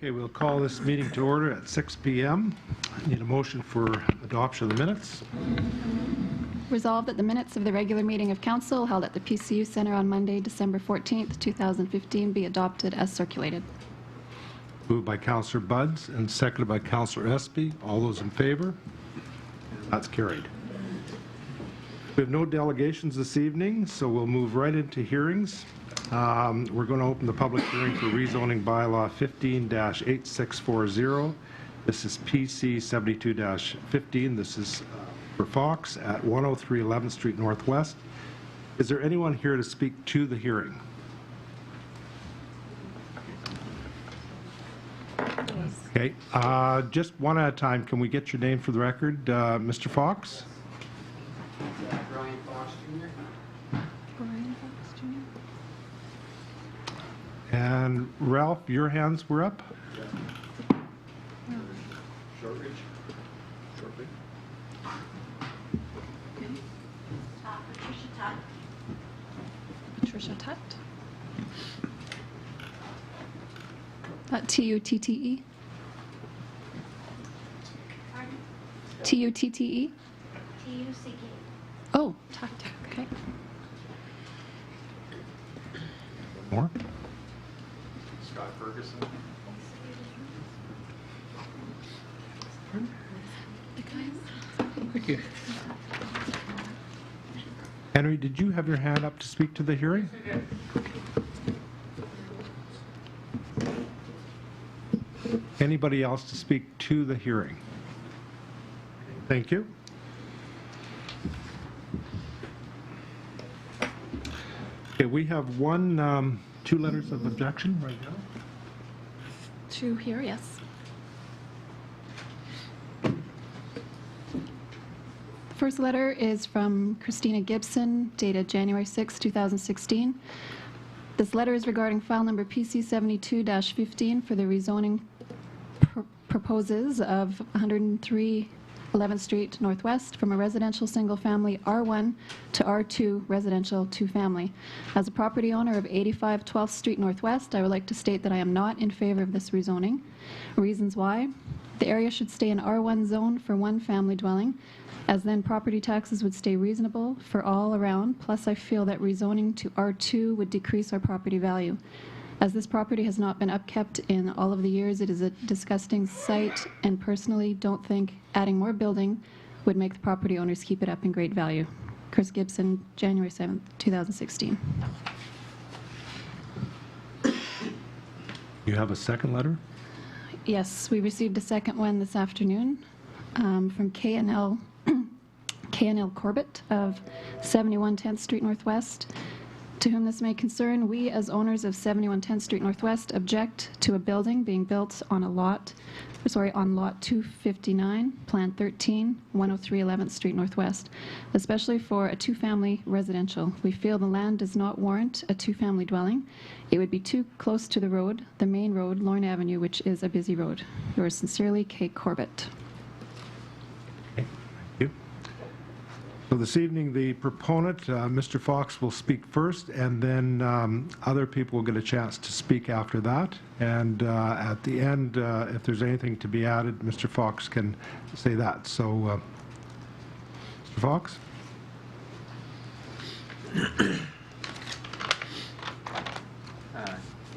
Okay, we'll call this meeting to order at 6 p.m. I need a motion for adoption of the minutes. Resolved that the minutes of the regular meeting of council held at the PCU Centre on Monday, December 14th, 2015 be adopted as circulated. Moved by Councillor Budds and seconded by Councillor Espy. All those in favor? That's carried. We have no delegations this evening, so we'll move right into hearings. We're going to open the public hearing for rezoning bylaw 15-8640. This is PC 72-15. This is for Fox at 103 11th Street Northwest. Is there anyone here to speak to the hearing? Okay, just one at a time. Can we get your name for the record? Mr. Fox? Brian Fox Jr. Brian Fox Jr. And Ralph, your hands were up? Shortridge. Shortridge. Patricia Tutt. Patricia Tutt. Tutte. Pardon? Tutte. Tuck. Oh, Tutt. Okay. More? Scott Ferguson. Thank you. Henry, did you have your hand up to speak to the hearing? Anybody else to speak to the hearing? Thank you. Okay, we have two letters of objection right now. Two here, yes. The first letter is from Christina Gibson, dated January 6, 2016. This letter is regarding file number PC 72-15 for the rezoning proposes of 103 11th Street Northwest from a residential single-family R1 to R2 residential two-family. As a property owner of 85 12th Street Northwest, I would like to state that I am not in favor of this rezoning. Reasons why: the area should stay in R1 zone for one family dwelling, as then property taxes would stay reasonable for all around, plus I feel that rezoning to R2 would decrease our property value. As this property has not been upkept in all of the years, it is a disgusting site, and personally don't think adding more building would make the property owners keep it up in great value. Chris Gibson, January 7th, 2016. You have a second letter? Yes, we received a second one this afternoon from K&L Corbett of 71 10th Street Northwest. To whom this may concern, we as owners of 71 10th Street Northwest object to a building being built on lot 259, Plan 13, 103 11th Street Northwest, especially for a two-family residential. We feel the land does not warrant a two-family dwelling. It would be too close to the road, the main road, Lorne Avenue, which is a busy road. Yours sincerely, Kay Corbett. Okay, thank you. So this evening, the proponent, Mr. Fox, will speak first, and then other people will get a chance to speak after that. And at the end, if there's anything to be added, Mr. Fox can say that. So, Mr. Fox?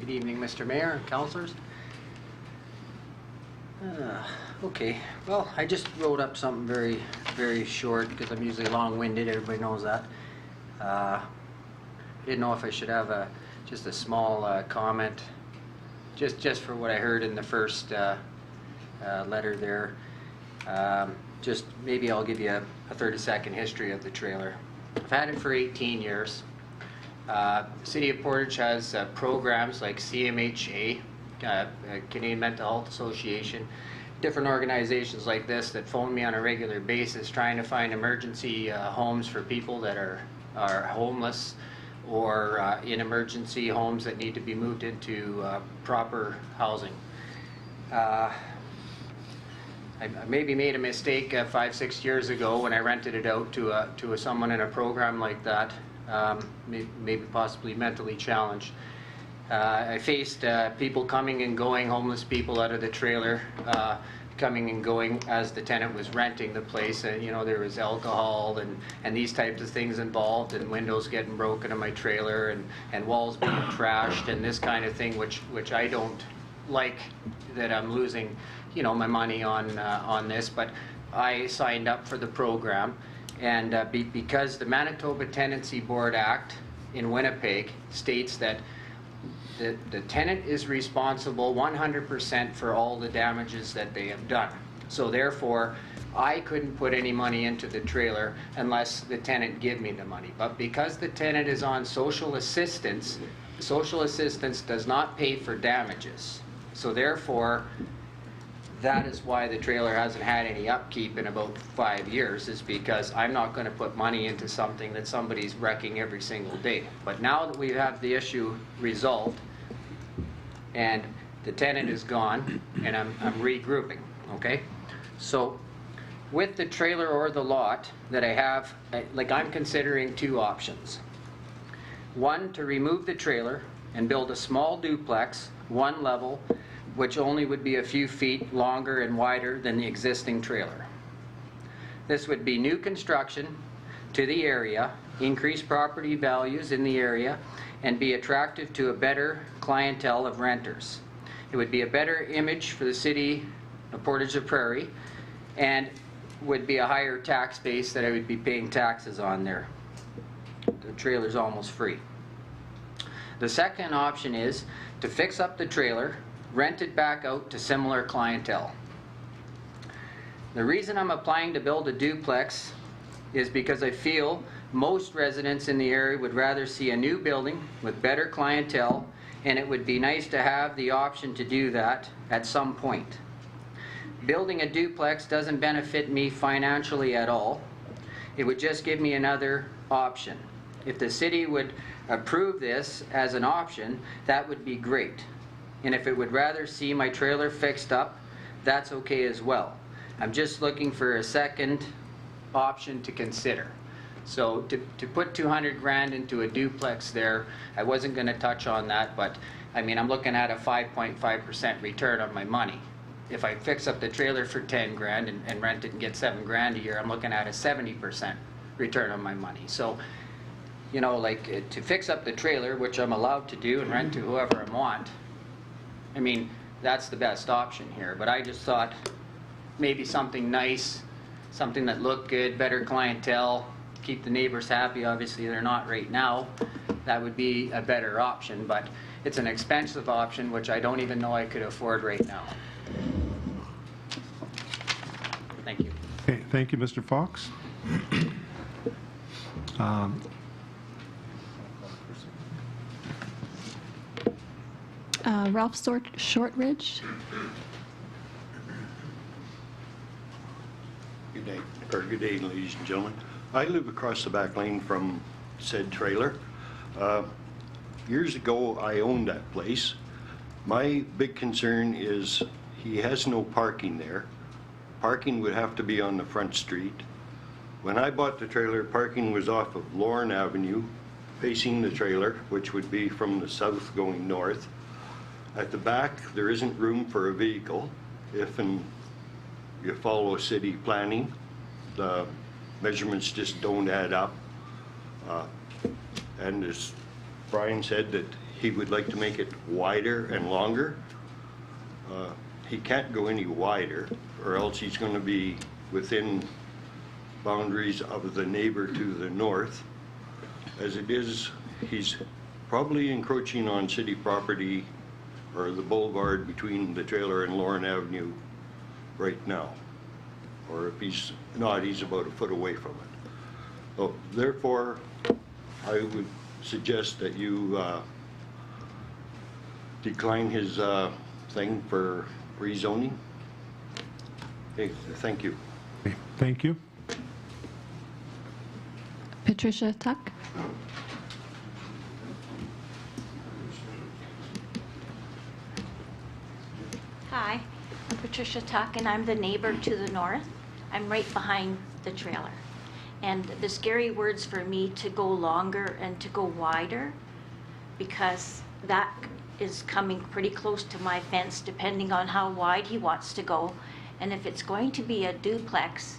Good evening, Mr. Mayor and councillors. Okay, well, I just wrote up something very, very short because I'm usually long-winded. Everybody knows that. Didn't know if I should have just a small comment, just for what I heard in the first letter there. Just maybe I'll give you a 30-second history of the trailer. I've had it for 18 years. The City of Portage has programs like CMHA, Canadian Mental Health Association, different organizations like this that phone me on a regular basis trying to find emergency homes for people that are homeless, or in emergency homes that need to be moved into proper housing. I maybe made a mistake 5-6 years ago when I rented it out to someone in a program like that, maybe possibly mentally challenged. I faced people coming and going, homeless people out of the trailer, coming and going as the tenant was renting the place. And you know, there was alcohol and these types of things involved, and windows getting broken in my trailer, and walls being trashed and this kind of thing, which I don't like, that I'm losing, you know, my money on this. But I signed up for the program, and because the Manitoba Tenancy Board Act in Winnipeg states that the tenant is responsible 100% for all the damages that they have done. So therefore, I couldn't put any money into the trailer unless the tenant give me the money. But because the tenant is on social assistance does not pay for damages. So therefore, that is why the trailer hasn't had any upkeep in about 5 years, is because I'm not going to put money into something that somebody's wrecking every single day. But now that we have the issue resolved and the tenant is gone, and I'm regrouping, okay? So with the trailer or the lot that I have, like, I'm considering two options. One, to remove the trailer and build a small duplex, one level, which only would be a few feet longer and wider than the existing trailer. This would be new construction to the area, increase property values in the area, and be attractive to a better clientele of renters. It would be a better image for the city of Portage of Prairie, and would be a higher tax base that I would be paying taxes on there. The trailer's almost free. The second option is to fix up the trailer, rent it back out to similar clientele. The reason I'm applying to build a duplex is because I feel most residents in the area would rather see a new building with better clientele, and it would be nice to have the option to do that at some point. Building a duplex doesn't benefit me financially at all. It would just give me another option. If the city would approve this as an option, that would be great. And if it would rather see my trailer fixed up, that's okay as well. I'm just looking for a second option to consider. So to put 200 grand into a duplex there, I wasn't going to touch on that, but I mean, I'm looking at a 5.5% return on my money. If I fix up the trailer for 10 grand and rent it and get 7 grand a year, I'm looking at a 70% return on my money. So, you know, like, to fix up the trailer, which I'm allowed to do and rent to whoever I want, I mean, that's the best option here. But I just thought maybe something nice, something that looked good, better clientele, keep the neighbors happy. Obviously, they're not right now. That would be a better option, but it's an expensive option, which I don't even know I could afford right now. Thank you. Okay, thank you, Mr. Fox. Ralph Shortridge. Good day, or good day, ladies and gentlemen. I live across the back lane from said trailer. Years ago, I owned that place. My big concern is he has no parking there. Parking would have to be on the front street. When I bought the trailer, parking was off of Lorne Avenue, facing the trailer, which would be from the south going north. At the back, there isn't room for a vehicle. If and you follow city planning, the measurements just don't add up. And as Brian said, that he would like to make it wider and longer. He can't go any wider, or else he's going to be within boundaries of the neighbor to the north. As it is, he's probably encroaching on city property, or the boulevard between the trailer and Lorne Avenue right now. Or if he's not, he's about a foot away from it. So therefore, I would suggest that you decline his thing for rezoning. Okay, thank you. Okay, thank you. Patricia Tuck. Hi, I'm Patricia Tuck, and I'm the neighbor to the north. I'm right behind the trailer. And the scary words for me to go longer and to go wider, because that is coming pretty close to my fence, depending on how wide he wants to go. And if it's going to be a duplex,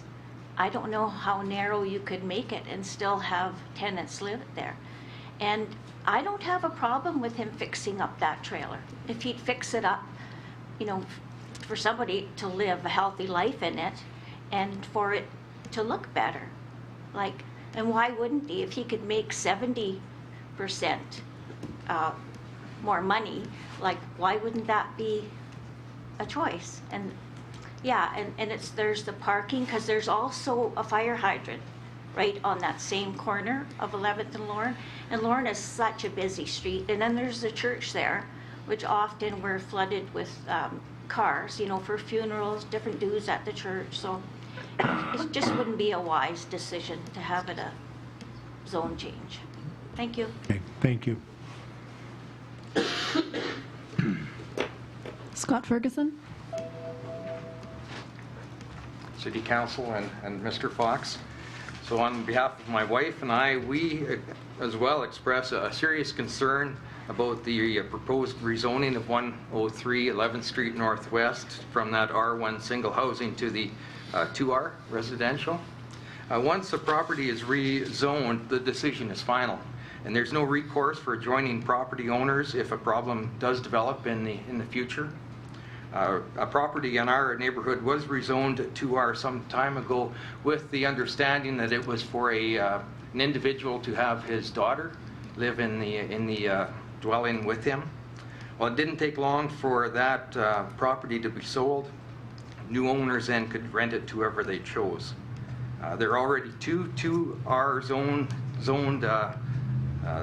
I don't know how narrow you could make it and still have tenants live there. And I don't have a problem with him fixing up that trailer. If he'd fix it up, you know, for somebody to live a healthy life in it and for it to look better. Like, and why wouldn't he? If he could make 70% more money, like, why wouldn't that be a choice? And yeah, and there's the parking, because there's also a fire hydrant right on that same corner of 11th and Lorne. And Lorne is such a busy street. And then there's the church there, which often we're flooded with cars, you know, for funerals, different dues at the church. So it just wouldn't be a wise decision to have it a zone change. Thank you. Okay, thank you. Scott Ferguson. City Council and Mr. Fox. So on behalf of my wife and I, we as well express a serious concern about the proposed rezoning of 103 11th Street Northwest from that R1 single housing to the 2R residential. Once the property is rezoned, the decision is final, and there's no recourse for adjoining property owners if a problem does develop in the future. A property in our neighborhood was rezoned to R some time ago with the understanding that it was for an individual to have his daughter live in the dwelling with him. Well, it didn't take long for that property to be sold. New owners then could rent it to whoever they chose. There are already two R zoned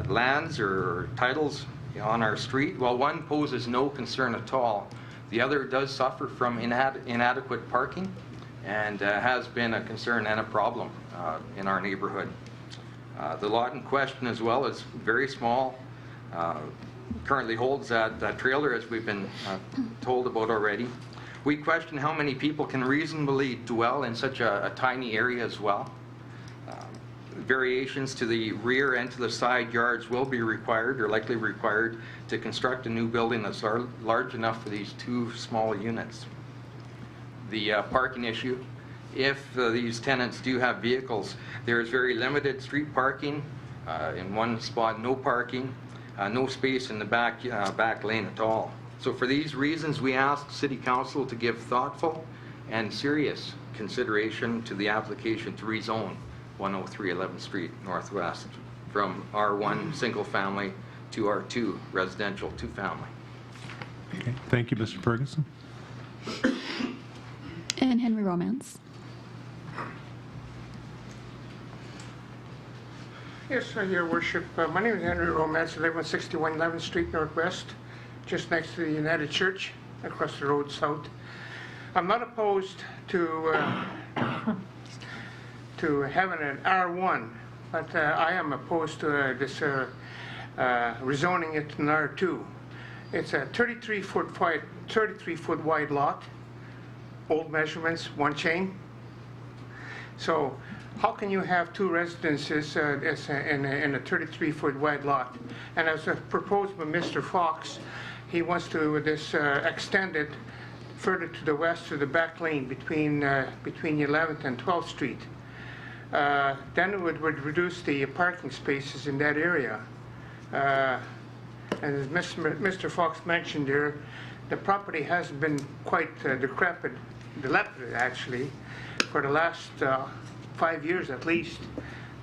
lands or titles on our street. While one poses no concern at all, the other does suffer from inadequate parking and has been a concern and a problem in our neighborhood. The lot in question as well is very small, currently holds that trailer, as we've been told about already. We question how many people can reasonably dwell in such a tiny area as well. Variations to the rear and to the side yards will be required, or likely required, to construct a new building that's large enough for these two small units. The parking issue, if these tenants do have vehicles, there is very limited street parking. In one spot, no parking, no space in the back lane at all. So for these reasons, we ask City Council to give thoughtful and serious consideration to the application to rezone 103 11th Street Northwest from R1 single family to R2 residential 2 family. Okay, thank you, Mr. Ferguson. And Henry Romance. Yes, Your Worship. My name is Henry Romance. I live on 61 11th Street Northwest, just next to the United Church, across the road south. I'm not opposed to having an R1, but I am opposed to this rezoning it to an R2. It's a 33-foot wide lot, old measurements, one chain. So how can you have two residences in a 33-foot wide lot? And as proposed by Mr. Fox, he wants to extend it further to the west to the back lane between 11th and 12th Street. Then it would reduce the parking spaces in that area. And as Mr. Fox mentioned there, the property has been quite dilapidated actually, for the last 5 years at least.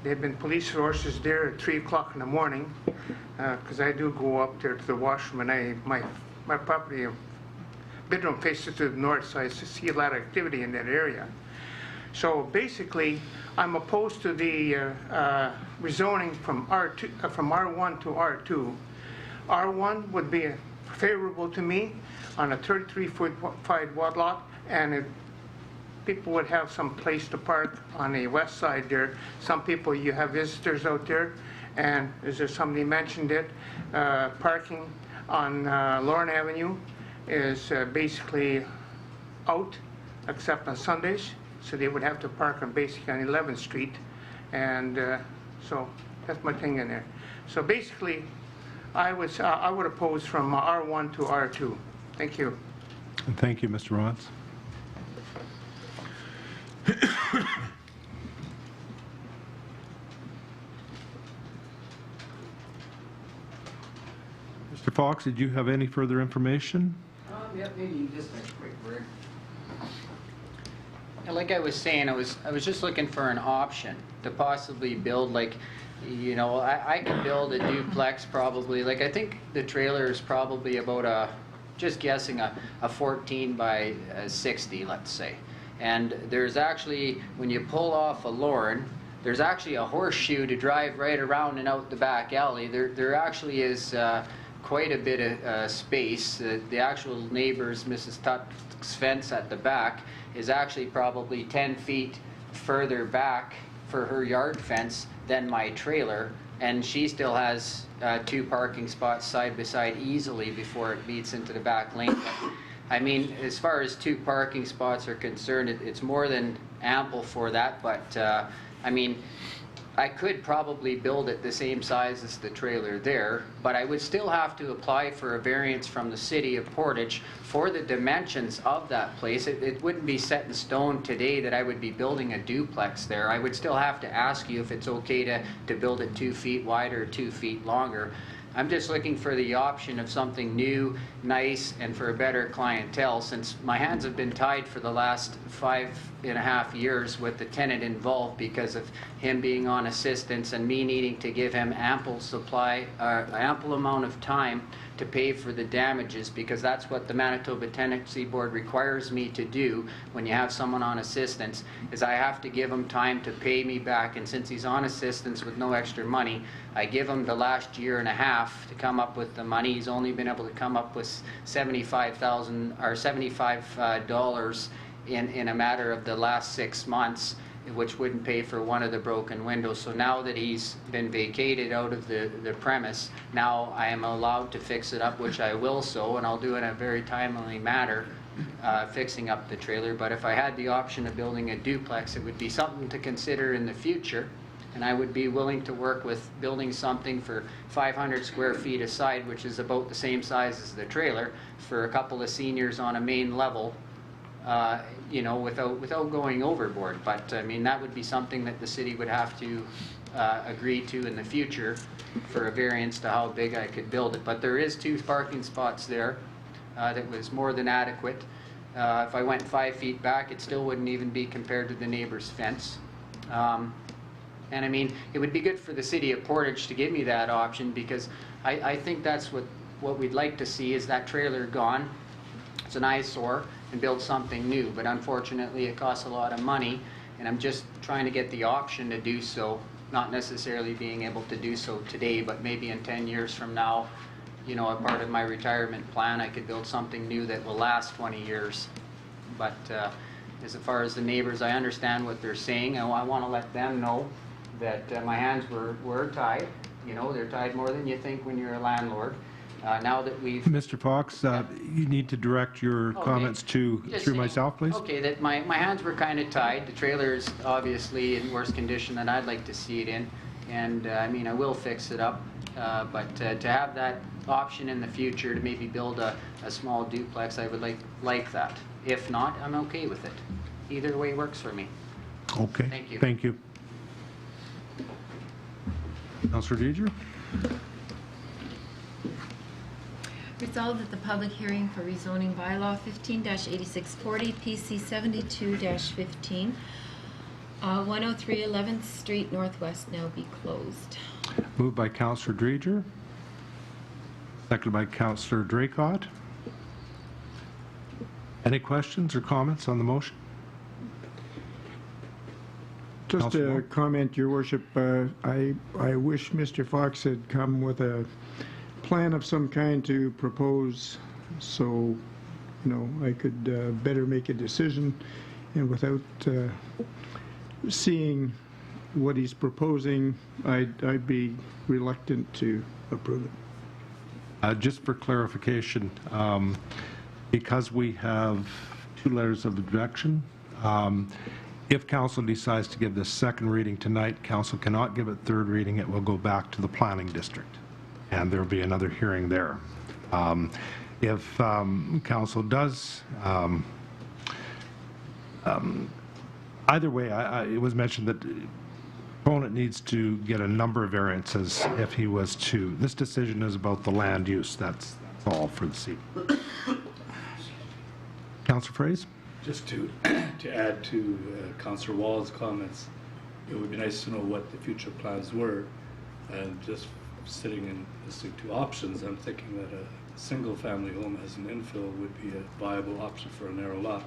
There have been police forces there at 3 o'clock in the morning, because I do go up there to the washroom, and my property bedroom faces to the north, so I see a lot of activity in that area. So basically, I'm opposed to the rezoning from R1 to R2. R1 would be favorable to me on a 33-foot wide lot, and people would have some place to park on the west side there. Some people, you have visitors out there, and as there somebody mentioned it, parking on Lorne Avenue is basically out, except on Sundays. So they would have to park on basically on 11th Street, and so that's my thing in there. So basically, I would oppose from R1 to R2. Thank you. And thank you, Mr. Rods. Mr. Fox, did you have any further information? Yeah, maybe just a quick word. Like I was saying, I was just looking for an option to possibly build, like, you know, I could build a duplex probably. Like, I think the trailer is probably about just guessing, a 14 by 60, let's say. And there's actually, when you pull off a Lorne, there's actually a horseshoe to drive right around and out the back alley. There actually is quite a bit of space. The actual neighbor's, Mrs. Tuck's fence at the back is actually probably 10 feet further back for her yard fence than my trailer, and she still has 2 parking spots side by side easily before it beats into the back lane. But, I mean, as far as 2 parking spots are concerned, it's more than ample for that, but I mean, I could probably build it the same size as the trailer there, but I would still have to apply for a variance from the city of Portage for the dimensions of that place. It wouldn't be set in stone today that I would be building a duplex there. I would still have to ask you if it's okay to build it 2 feet wider or 2 feet longer. I'm just looking for the option of something new, nice, and for a better clientele, since my hands have been tied for the last 5.5 years with the tenant involved because of him being on assistance and me needing to give him ample amount of time to pay for the damages, because that's what the Manitoba Tenancy Board requires me to do when you have someone on assistance, is I have to give him time to pay me back. And since he's on assistance with no extra money, I give him the last year and a half to come up with the money. He's only been able to come up with $75,000 or $75 in a matter of the last 6 months, which wouldn't pay for one of the broken windows. So now that he's been vacated out of the premise, now I am allowed to fix it up, which I will so, and I'll do it in a very timely manner, fixing up the trailer. But if I had the option of building a duplex, it would be something to consider in the future, and I would be willing to work with building something for 500 square feet a side, which is about the same size as the trailer, for a couple of seniors on a main level, you know, without going overboard. But I mean, that would be something that the city would have to agree to in the future for a variance to how big I could build it. But there is 2 parking spots there that was more than adequate. If I went 5 feet back, it still wouldn't even be compared to the neighbor's fence. And I mean, it would be good for the city of Portage to give me that option, because I think that's what we'd like to see, is that trailer gone. It's an eyesore, and build something new. But unfortunately, it costs a lot of money, and I'm just trying to get the option to do so, not necessarily being able to do so today, but maybe in 10 years from now, you know, a part of my retirement plan, I could build something new that will last 20 years. But as far as the neighbors, I understand what they're saying. I want to let them know that my hands were tied. You know, they're tied more than you think when you're a landlord. Now that we've... Mr. Fox, you need to direct your comments through myself, please. Okay, that my hands were kind of tied. The trailer is obviously in worse condition than I'd like to see it in. And I mean, I will fix it up. But to have that option in the future to maybe build a small duplex, I would like that. If not, I'm okay with it. Either way works for me. Okay. Thank you. Thank you. Councillor Deidre? Resolved that the public hearing for rezoning bylaw 15-8640 PC 72-15 103 11th Street Northwest now be closed. Moved by Councillor Deidre, seconded by Councillor Draycott. Any questions or comments on the motion? Just Councillor a Moore? comment, Your Worship. I wish Mr. Fox had come with a plan of some kind to propose, so, you know, I could better make a decision, and without seeing what he's proposing, I'd be reluctant to approve it. Just for clarification, because we have 2 letters of objection, if council decides to give this second reading tonight, council cannot give it third reading. It will go back to the planning district. and there will be another hearing there. If council does, either way, it was mentioned that the proponent needs to get a number of variances if he was to. This decision is about the land use. That's all for the seat. Councillor Fraze? Just to add to Councillor Wall's comments, it would be nice to know what the future plans were. And just sitting and listening to options, I'm thinking that a single-family home as an infill would be a viable option for a narrow lot.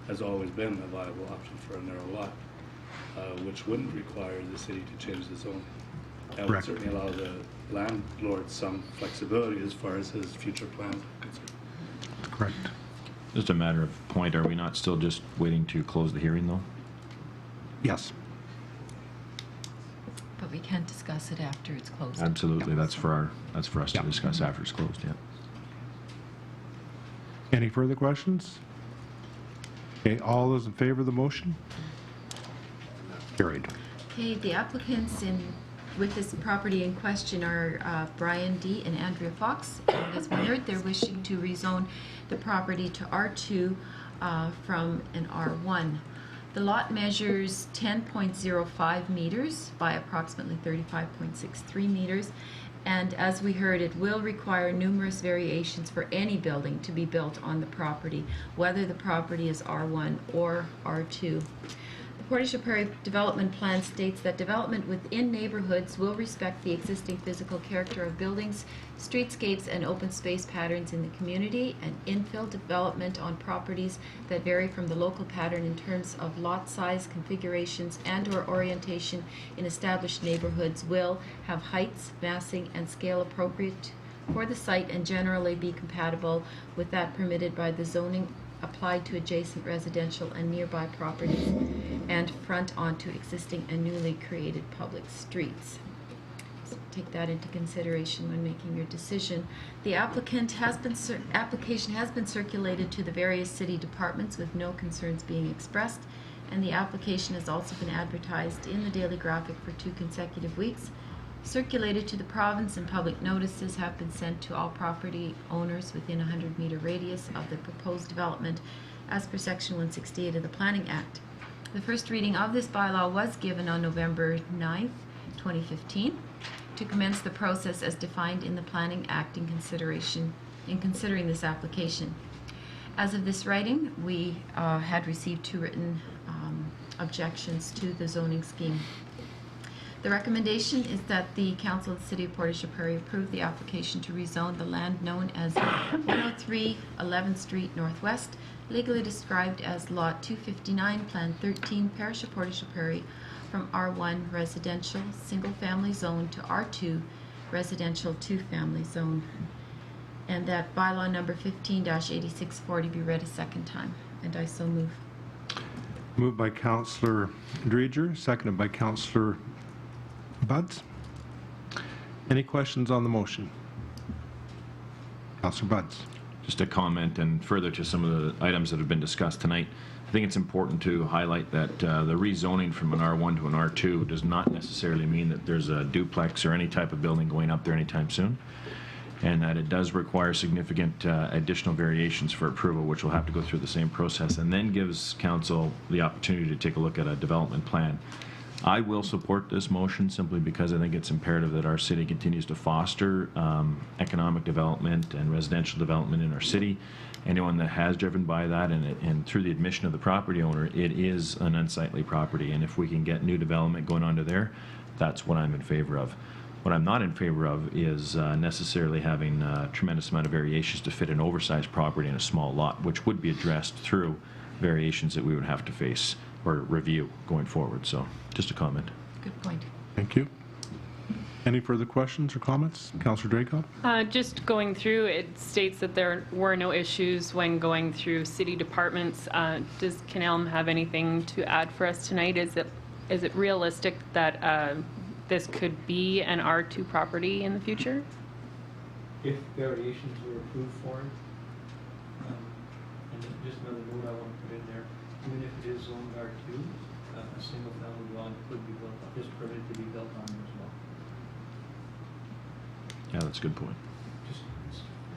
Has always been a viable option for a narrow lot, which wouldn't require the city to change the zoning. That would Correct. certainly allow the landlord some flexibility as far as his future plans are concerned. Correct. Just a matter of point, are we not still just waiting to close the hearing, though? Yes. But we can't discuss it after it's closed. Absolutely, that's for us to discuss after it's closed, yeah. Any further questions? Okay, all those in favor of the motion? Carried. Okay, the applicants with this property in question are Brian D. and Andrea Fox. And as we heard, they're wishing to rezone the property to R2 from an R1. The lot measures 10.05 meters by approximately 35.63 meters. And as we heard, it will require numerous variations for any building to be built on the property, whether the property is R1 or R2. The Portage Prairie Development Plan states that development within neighborhoods will respect the existing physical character of buildings, streetscapes, and open space patterns in the community, and infill development on properties that vary from the local pattern in terms of lot size, configurations, and/or orientation in established neighborhoods will have heights, massing, and scale appropriate for the site and generally be compatible with that permitted by the zoning applied to adjacent residential and nearby properties and front onto existing and newly created public streets. So take that into consideration when making your decision. The application has been circulated to the various city departments with no concerns being expressed, and the application has also been advertised in the Daily Graphic for 2 consecutive weeks. Circulated to the province, and public notices have been sent to all property owners within a 100-meter radius of the proposed development as per Section 168 of the Planning Act. The first reading of this bylaw was given on November 9th, 2015, to commence the process as defined in the Planning Act in considering this application. As of this writing, we had received 2 written objections to the zoning scheme. The recommendation is that the Council of the City of Portage la Prairie approve the application to rezone the land known as 103 11th Street Northwest, legally described as Lot 259, Plan 13, Parish of Portage la Prairie, from R1 Residential Single Family Zone to R2 Residential 2-Family Zone. And that bylaw number 15-8640 be read a second time. And I so move. Moved by Councillor Dreger, seconded by Councillor Buds. Any questions on the motion? Councillor Buds. Just a comment and further to some of the items that have been discussed tonight. I think it's important to highlight that the rezoning from an R1 to an R2 does not necessarily mean that there's a duplex or any type of building going up there anytime soon, and that it does require significant additional variations for approval, which will have to go through the same process, and then gives council the opportunity to take a look at a development plan. I will support this motion simply because I think it's imperative that our city continues to foster economic development and residential development in our city. Anyone that has driven by that and through the admission of the property owner, it is an unsightly property, and if we can get new development going onto there, that's what I'm in favor of. What I'm not in favor of is necessarily having a tremendous amount of variations to fit an oversized property in a small lot, which would be addressed through variations that we would have to face or review going forward. So just a comment. Good point. Thank you. Any further questions or comments? Councillor Draycott? Just going through, it states that there were no issues when going through city departments. Does Canelm have anything to add for us tonight? Is it realistic that this could be an R2 property in the future? If variations were approved for it, and just another note I want to put in there, even if it is zoned R2, a single family dwelling could be built, is permitted to be built on it as well. Yeah, that's a good point. Just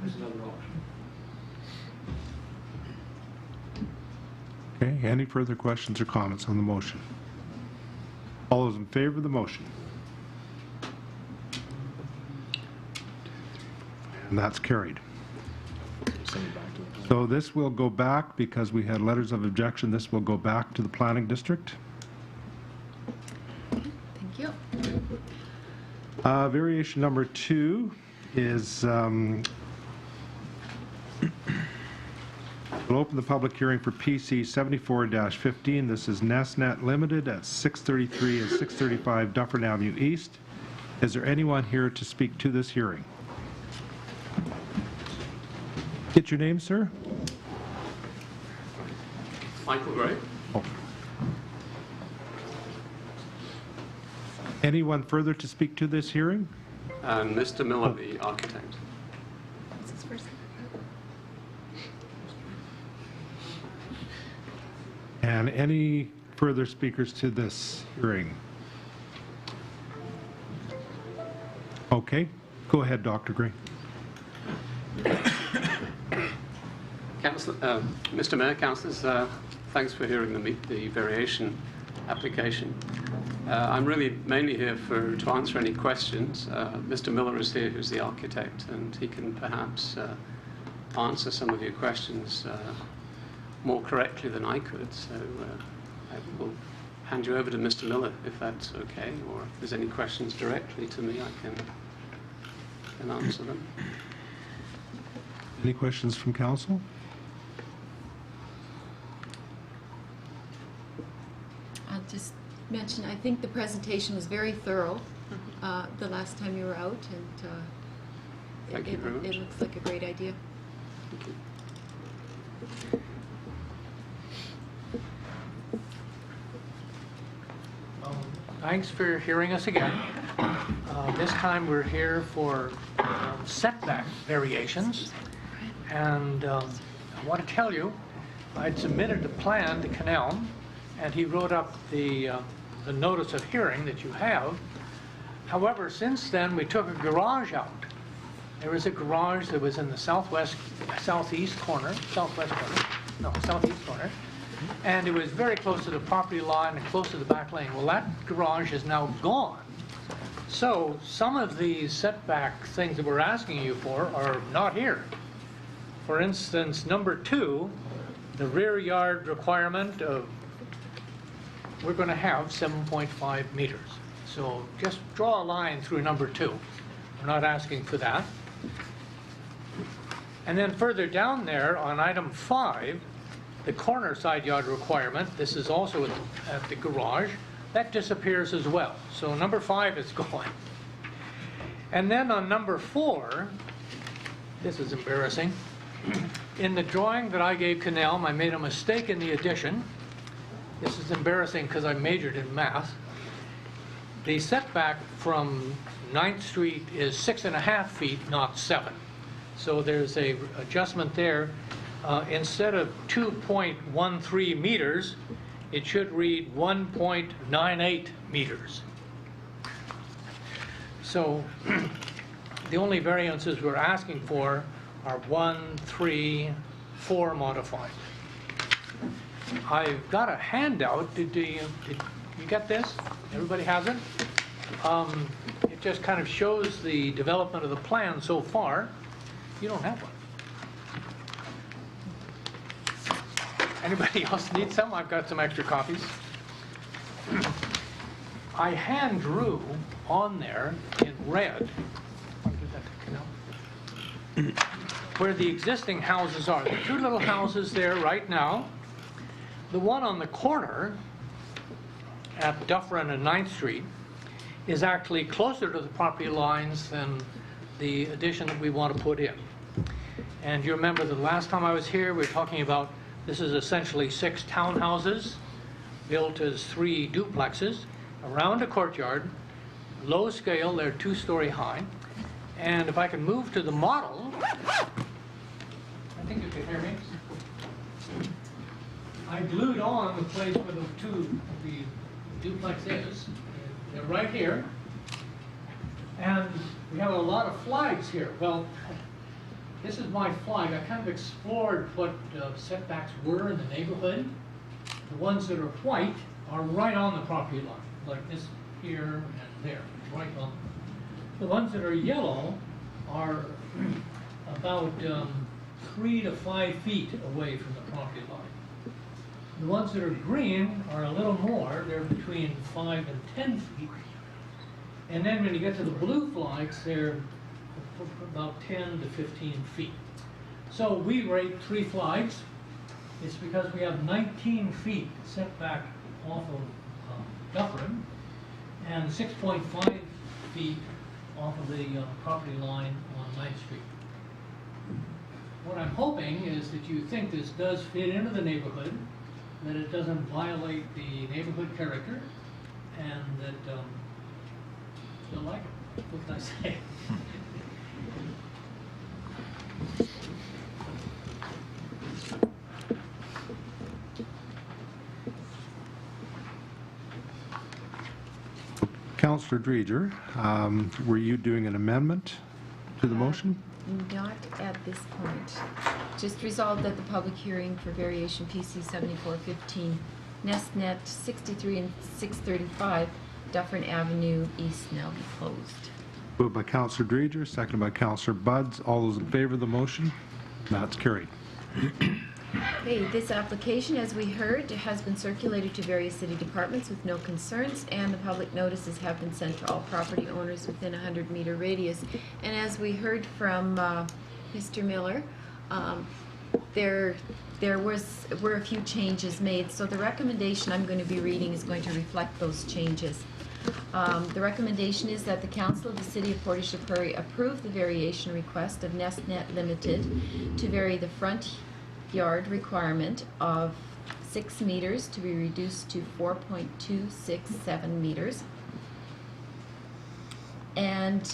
as another option. Okay, any further questions or comments on the motion? All those in favor of the motion? And that's carried. So this will go back, because we had letters of objection, this will go back to the planning district. Thank you. Variation number 2 is, we'll open the public hearing for PC 74-15. This is NestNet Limited at 633 and 635 Dufferin Avenue East. Is there anyone here to speak to this hearing? Get your name, sir? Michael Gray. Oh. Anyone further to speak to this hearing? And Mr. Miller, the architect. What's his first name? And any further speakers to this hearing? Okay, go ahead, Dr. Gray. Mr. Mayor, councillors, thanks for hearing the variation application. I'm really mainly here to answer any questions. Mr. Miller is here, who's the architect, and he can perhaps answer some of your questions more correctly than I could. So I will hand you over to Mr. Miller, if that's okay, or if there's any questions directly to me, I can answer them. Any questions from council? I'll just mention, I think the presentation was very thorough the last time you were out, and Thank you very much. It looks like a great idea. Thank you. Thanks for hearing us again. This time we're here for setback variations. And I want to tell you, I'd submitted a plan to Canal, and he wrote up the notice of hearing that you have. However, since then, we took a garage out. There was a garage that was in the southeast corner, and it was very close to the property line and close to the back lane. Well, that garage is now gone. So some of these setback things that we're asking you for are not here. For instance, number 2, the rear yard requirement of, we're going to have 7.5 meters. So just draw a line through number 2. We're not asking for that. And then further down there on item 5, the corner side yard requirement, this is also at the garage, that disappears as well. So number 5 is gone. And then on number 4, this is embarrassing. In the drawing that I gave Canal, I made a mistake in the addition. This is embarrassing because I majored in math. The setback from 9th Street is 6.5 feet, not 7. So there's a adjustment there. Instead of 2.13 meters, it should read 1.98 meters. So the only variances we're asking for are 1, 3, 4 modified. I've got a handout. Did you get this? Everybody has it? It just kind of shows the development of the plan so far. You don't have one. Anybody else need some? I've got some extra copies. I hand drew on there in red, I'll give that to Canal, where the existing houses are. The 2 little houses there right now. The one on the corner at Dufferin and 9th Street is actually closer to the property lines than the addition that we want to put in. And you remember the last time I was here, we were talking about this is essentially 6 townhouses built as 3 duplexes around a courtyard, low scale, they're 2-story high. And if I can move to the model, I think you can hear me. I glued on the place where the duplex is. They're right here. And we have a lot of flags here. Well, this is my flag. I kind of explored what setbacks were in the neighborhood. The ones that are white are right on the property line, like this here and there, right on. The ones that are yellow are about 3 to 5 feet away from the property line. The ones that are green are a little more. They're between 5 and 10 feet. And then when you get to the blue flags, they're about 10 to 15 feet. So we rate 3 flags. It's because we have 19 feet setback off of Dufferin and 6.5 feet off of the property line on 9th Street. What I'm hoping is that you think this does fit into the neighborhood, that it doesn't violate the neighborhood character, and that you'll like it. What can I say? Councillor Dreger, were you doing an amendment to the motion? Not at this point. Just resolved that the public hearing for variation PC 7415, NestNet 63 and 635, Dufferin Avenue East now be closed. Moved by Councillor Dreger, seconded by Councillor Buds. All those in favor of the motion? That's carried. Okay, this application, as we heard, has been circulated to various city departments with no concerns, and the public notices have been sent to all property owners within a 100-meter radius. And as we heard from Mr. Miller, there were a few changes made. So the recommendation I'm going to be reading is going to reflect those changes. The recommendation is that the Council of the City of Portage Prairie approve the variation request of NestNet Limited to vary the front yard requirement of 6 meters to be reduced to 4.267 meters. And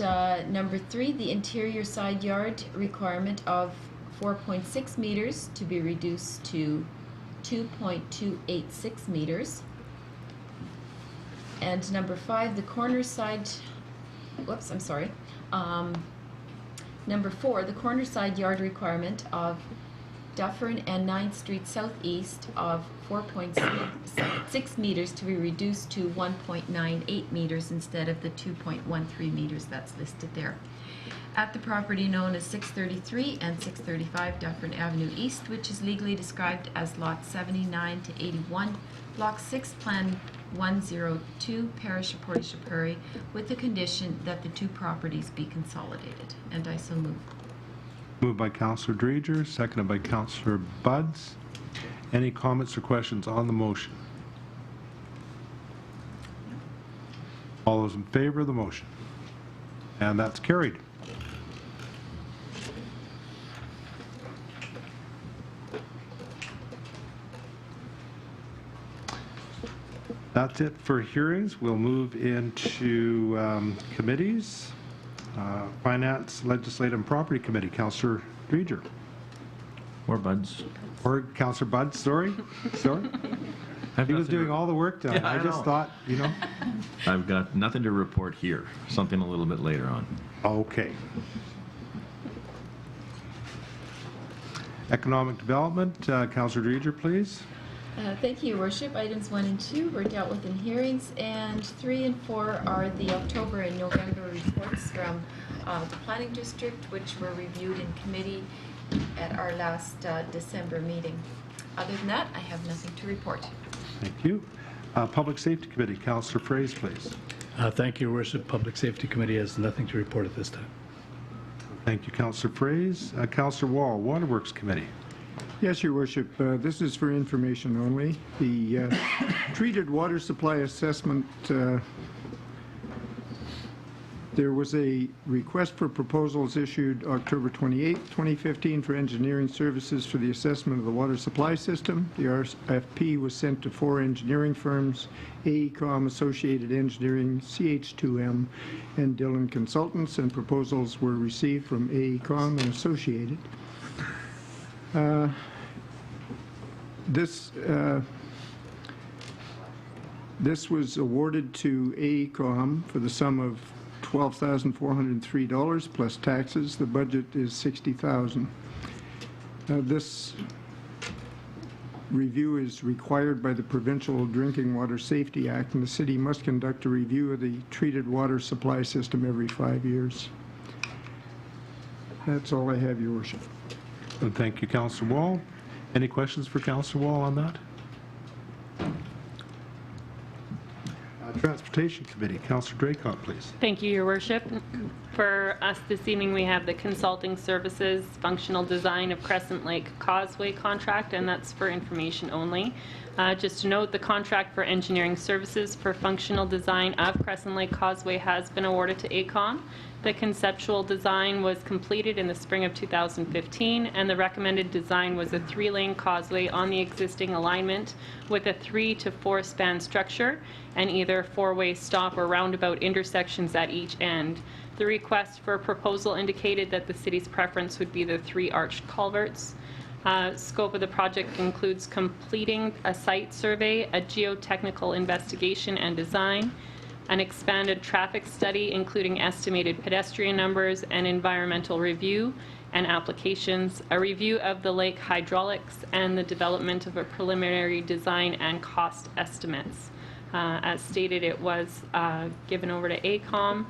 number 3, the interior side yard requirement of 4.6 meters to be reduced to 2.286 meters. And number 5, the corner side, number 4, the corner side yard requirement of Dufferin and 9th Street Southeast of 4.6 meters to be reduced to 1.98 meters instead of the 2.13 meters that's listed there. At the property known as 633 and 635 Dufferin Avenue East, which is legally described as Lot 79 to 81, Block 6, Plan 102, Parish of Portage Prairie, with the condition that the 2 properties be consolidated. And I so move. Moved by Councillor Dreger, seconded by Councillor Buds. Any comments or questions on the motion? All those in favor of the motion? And that's carried. That's it for hearings. We'll move into committees. Finance, Legislative and Property Committee, Councillor Dreger. Or Buds. Or Councillor Buds, sorry. He was doing all the work done. Yeah, I just thought, I've got nothing to report here. Something a little bit later on. Okay. Economic Development, Councillor Dreger, please. Thank you, Your Worship. Items 1 and 2 were dealt with in hearings, and 3 and 4 are the October and November reports from the Planning District, which were reviewed in committee at our last December meeting. Other than that, I have nothing to report. Thank you. Public Safety Committee, Councillor Fraze, please. Thank you, Your Worship. Public Safety Committee has nothing to report at this time. Thank you, Councillor Fraze. Councillor Wall, Waterworks Committee. Yes, Your Worship. This is for information only. The treated water supply assessment, there was a request for proposals issued October 28, 2015 for engineering services for the assessment of the water supply system. The RFP was sent to 4 engineering firms, AECOM, Associated Engineering, CH2M, and Dillon Consultants, and proposals were received from AECOM and Associated. This was awarded to AECOM for the sum of $12,403 plus taxes. The budget is $60,000. This review is required by the Provincial Drinking Water Safety Act, and the city must conduct a review of the treated water supply system every 5 years. That's all I have, Your Worship. And thank you, Councillor Wall. Any questions for Councillor Wall on that? Transportation Committee, Councillor Draycott, please. Thank you, Your Worship. For us this evening, we have the consulting services functional design of Crescent Lake Causeway contract, and that's for information only. Just to note, the contract for engineering services for functional design of Crescent Lake Causeway has been awarded to AECOM. The conceptual design was completed in the spring of 2015, and the recommended design was a 3-lane causeway on the existing alignment with a 3 to 4 span structure and either 4-way stop or roundabout intersections at each end. The request for proposal indicated that the city's preference would be the 3 arched culverts. Scope of the project includes completing a site survey, a geotechnical investigation and design, an expanded traffic study including estimated pedestrian numbers and environmental review and applications, a review of the lake hydraulics, and the development of a preliminary design and cost estimates. As stated, it was given over to AECOM,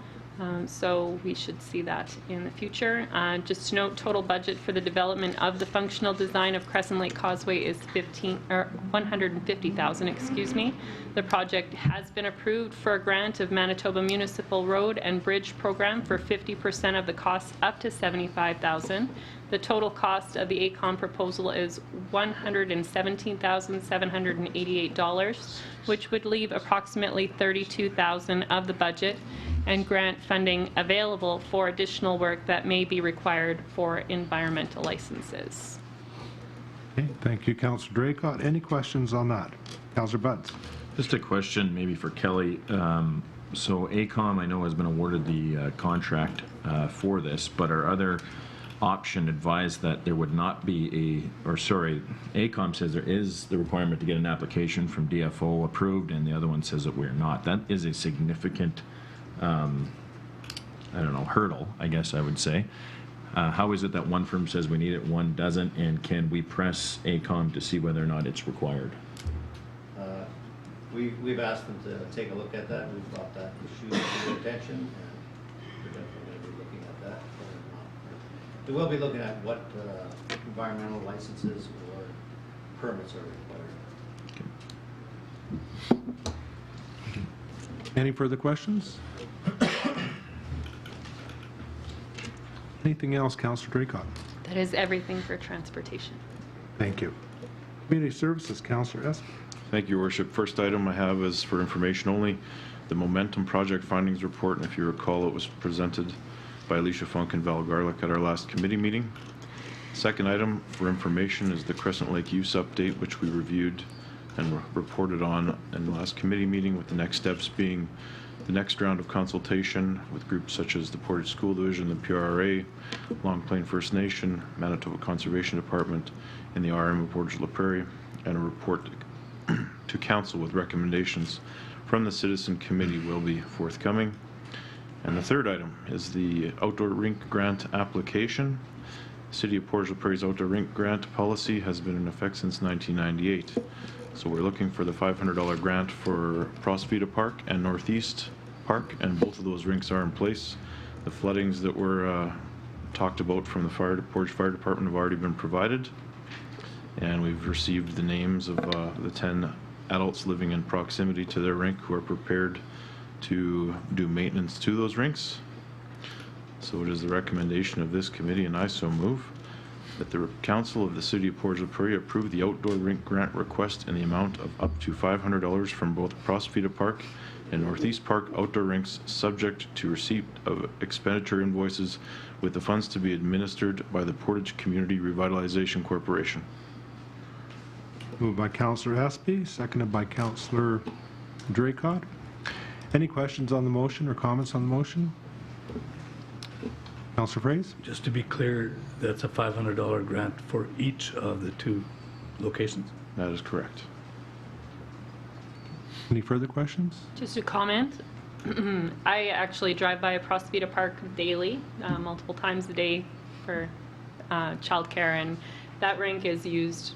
so we should see that in the future. Just to note, total budget for the development of the functional design of Crescent Lake Causeway is $150,000. Excuse me. The project has been approved for a grant of Manitoba Municipal Road and Bridge Program for 50% of the costs up to $75,000. The total cost of the AECOM proposal is $117,788, which would leave approximately $32,000 of the budget and grant funding available for additional work that may be required for environmental licenses. Okay, thank you, Councillor Draycott. Any questions on that? Councillor Budds. Just a question maybe for Kelly. So AECOM, I know, has been awarded the contract for this, but our other option advised that there would not be AECOM says there is the requirement to get an application from DFO approved, and the other one says that we're not. That is a significant, hurdle, I guess I would say. How is it that one firm says we need it, one doesn't, and can we press AECOM to see whether or not it's required? We've asked them to take a look at that. We've brought that issue to their attention, and we're definitely going to be looking at that. We will be looking at what environmental licenses or permits are required. Okay. Any further questions? Anything else, Councillor Draycott? That is everything for transportation. Thank you. Community Services, Councillor Esp. Thank you, Your Worship. First item I have is for information only, the Momentum Project Findings Report, and if you recall, it was presented by Alicia Funk and Val Garlick at our last committee meeting. Second item for information is the Crescent Lake Use Update, which we reviewed and reported on in the last committee meeting, with the next steps being the next round of consultation with groups such as the Portage School Division, the PRRA, Long Plain First Nation, Manitoba Conservation Department, and the RM of Portage La Prairie, and a report to Council with recommendations from the Citizen Committee will be forthcoming. And the third item is the outdoor rink grant application. City of Portage La Prairie's outdoor rink grant policy has been in effect since 1998. So we're looking for the $500 grant for Prospita Park and Northeast Park, and both of those rinks are in place. The floodings that were talked about from the Portage Fire Department have already been provided, and we've received the names of the 10 adults living in proximity to their rink who are prepared to do maintenance to those rinks. So it is the recommendation of this committee, and I so move, that the Council of the City of Portage La Prairie approve the outdoor rink grant request in the amount of up to $500 from both Prospita Park and Northeast Park outdoor rinks, subject to receipt of expenditure invoices, with the funds to be administered by the Portage Community Revitalization Corporation. Moved by Councillor Espy, seconded by Councillor Draycott. Any questions on the motion or comments on the motion? Councillor Fraze? Just to be clear, that's a $500 grant for each of the 2 locations? That is correct. Any further questions? Just a comment. I actually drive by Prospita Park daily, multiple times a day for childcare, and that rink is used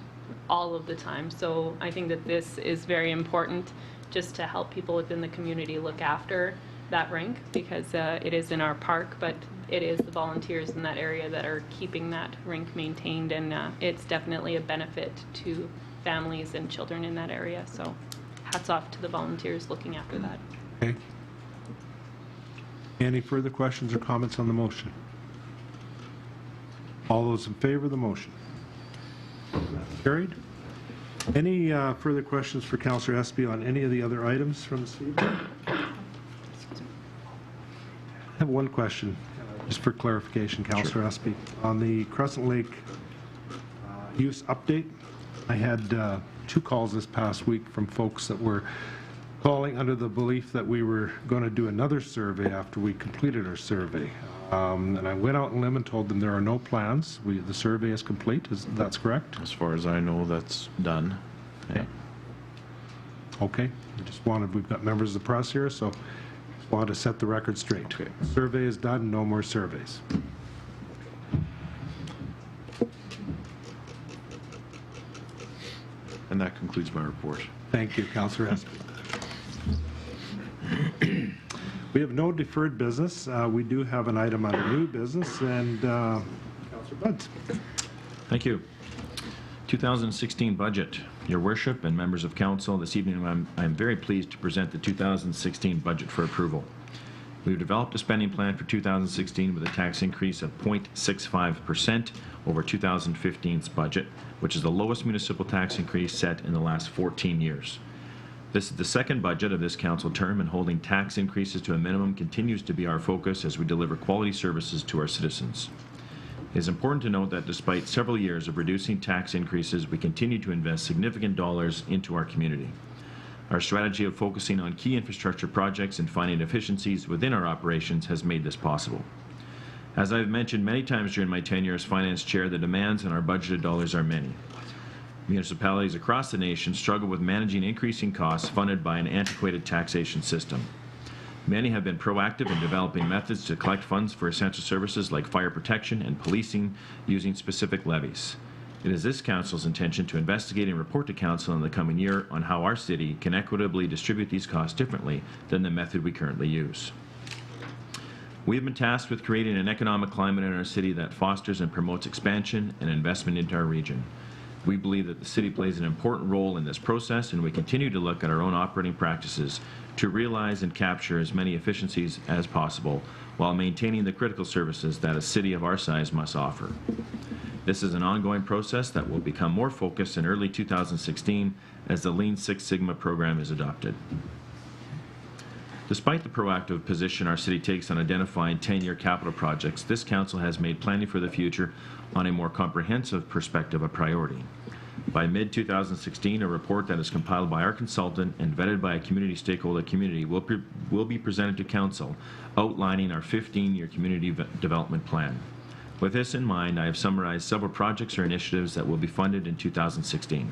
all of the time. So I think that this is very important just to help people within the community look after that rink, because it is in our park, but it is the volunteers in that area that are keeping that rink maintained, and it's definitely a benefit to families and children in that area. So hats off to the volunteers looking after that. Okay. Any further questions or comments on the motion? All those in favor of the motion? Carried. Any further questions for Councillor Espy on any of the other items from this evening? I have one question, just for clarification, Councillor Espy. On the Crescent Lake use update, I had 2 calls this past week from folks that were calling under the belief that we were going to do another survey after we completed our survey. And I went out on a limb and told them there are no plans. The survey is complete. That's correct? As far as I know, that's done. Yeah. Okay. We've got members of the press here, so just wanted to set the record straight. Okay. Survey is done, no more surveys. And that concludes my report. Thank you, Councillor Espy. We have no deferred business. We do have an item under new business, and Councillor Buds. Thank you. 2016 budget. Your Worship and members of council, this evening I'm very pleased to present the 2016 budget for approval. We've developed a spending plan for 2016 with a tax increase of 0.65% over 2015's budget, which is the lowest municipal tax increase set in the last 14 years. This is the second budget of this council term, and holding tax increases to a minimum continues to be our focus as we deliver quality services to our citizens. It is important to note that despite several years of reducing tax increases, we continue to invest significant dollars into our community. Our strategy of focusing on key infrastructure projects and finding efficiencies within our operations has made this possible. As I've mentioned many times during my tenure as Finance Chair, the demands on our budgeted dollars are many. Municipalities across the nation struggle with managing increasing costs funded by an antiquated taxation system. Many have been proactive in developing methods to collect funds for essential services like fire protection and policing using specific levies. It is this council's intention to investigate and report to council in the coming year on how our city can equitably distribute these costs differently than the method we currently use. We have been tasked with creating an economic climate in our city that fosters and promotes expansion and investment into our region. We believe that the city plays an important role in this process, and we continue to look at our own operating practices to realize and capture as many efficiencies as possible while maintaining the critical services that a city of our size must offer. This is an ongoing process that will become more focused in early 2016 as the Lean Six Sigma program is adopted. Despite the proactive position our city takes on identifying 10-year capital projects, this council has made planning for the future on a more comprehensive perspective a priority. By mid-2016, a report that is compiled by our consultant and vetted by a community stakeholder community will be presented to council, outlining our 15-year community development plan. With this in mind, I have summarized several projects or initiatives that will be funded in 2016.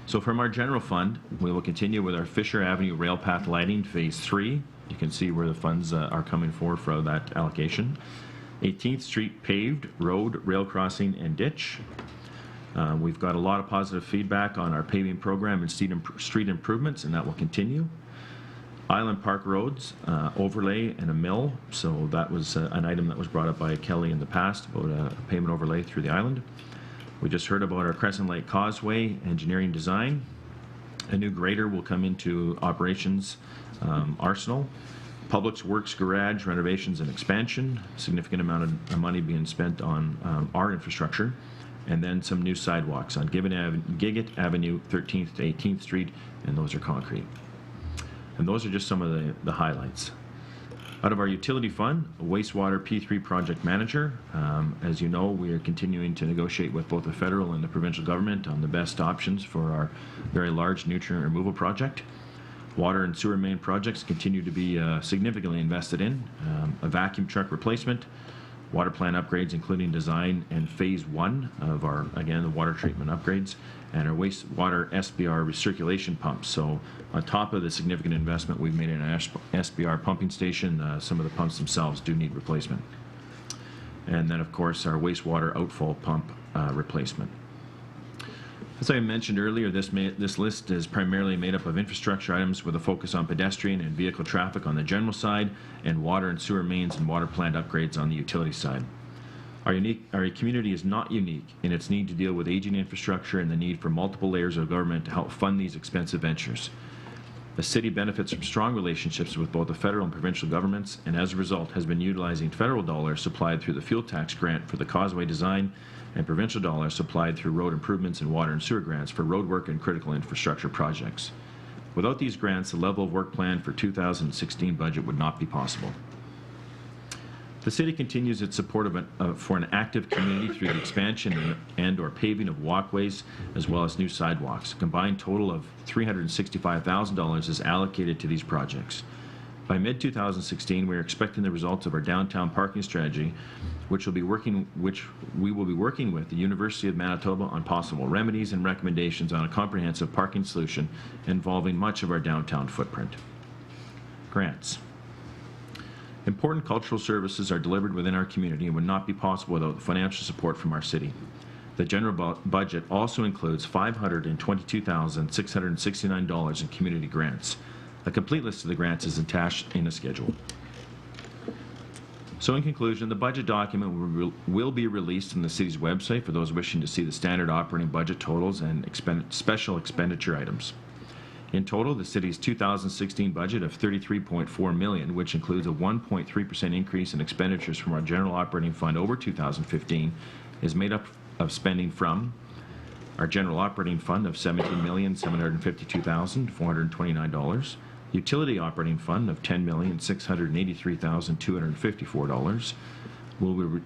So from our general fund, we will continue with our Fisher Avenue Rail Path Lighting Phase 3. You can see where the funds are coming for that allocation. 18th Street paved road, rail crossing, and ditch. We've got a lot of positive feedback on our paving program and street improvements, and that will continue. Island Park roads, overlay and a mill. So that was an item that was brought up by Kelly in the past about a pavement overlay through the island. We just heard about our Crescent Lake Causeway engineering design. A new grader will come into operations arsenal. Public Works garage renovations and expansion. Significant amount of money being spent on our infrastructure. And then some new sidewalks on Giggett Avenue, 13th to 18th Street, and those are concrete. And those are just some of the highlights. Out of our utility fund, a wastewater P3 project manager. As you know, we are continuing to negotiate with both the federal and the provincial government on the best options for our very large nutrient removal project. Water and sewer main projects continue to be significantly invested in. A vacuum truck replacement, water plant upgrades, including design and phase 1 of our, again, the water treatment upgrades, and our wastewater SBR recirculation pumps. So on top of the significant investment we've made in an SBR pumping station, some of the pumps themselves do need replacement. And then, of course, our wastewater outfall pump replacement. As I mentioned earlier, this list is primarily made up of infrastructure items with a focus on pedestrian and vehicle traffic on the general side, and water and sewer mains and water plant upgrades on the utility side. Our community is not unique in its need to deal with aging infrastructure and the need for multiple layers of government to help fund these expensive ventures. The city benefits from strong relationships with both the federal and provincial governments, and as a result has been utilizing federal dollars supplied through the fuel tax grant for the causeway design and provincial dollars supplied through road improvements and water and sewer grants for road work and critical infrastructure projects. Without these grants, the level of work planned for 2016 budget would not be possible. The city continues its support for an active community through the expansion and/or paving of walkways as well as new sidewalks. A combined total of $365,000 is allocated to these projects. By mid-2016, we are expecting the results of our downtown parking strategy, which we will be working with the University of Manitoba on possible remedies and recommendations on a comprehensive parking solution involving much of our downtown footprint. Grants. Important cultural services are delivered within our community and would not be possible without financial support from our city. The general budget also includes $522,669 in community grants. A complete list of the grants is attached in a schedule. So in conclusion, the budget document will be released on the city's website for those wishing to see the standard operating budget totals and special expenditure items. In total, the city's 2016 budget of $33.4 million, which includes a 1.3% increase in expenditures from our general operating fund over 2015, is made up of spending from our general operating fund of $17,752,429, utility operating fund of $10,683,254. We'll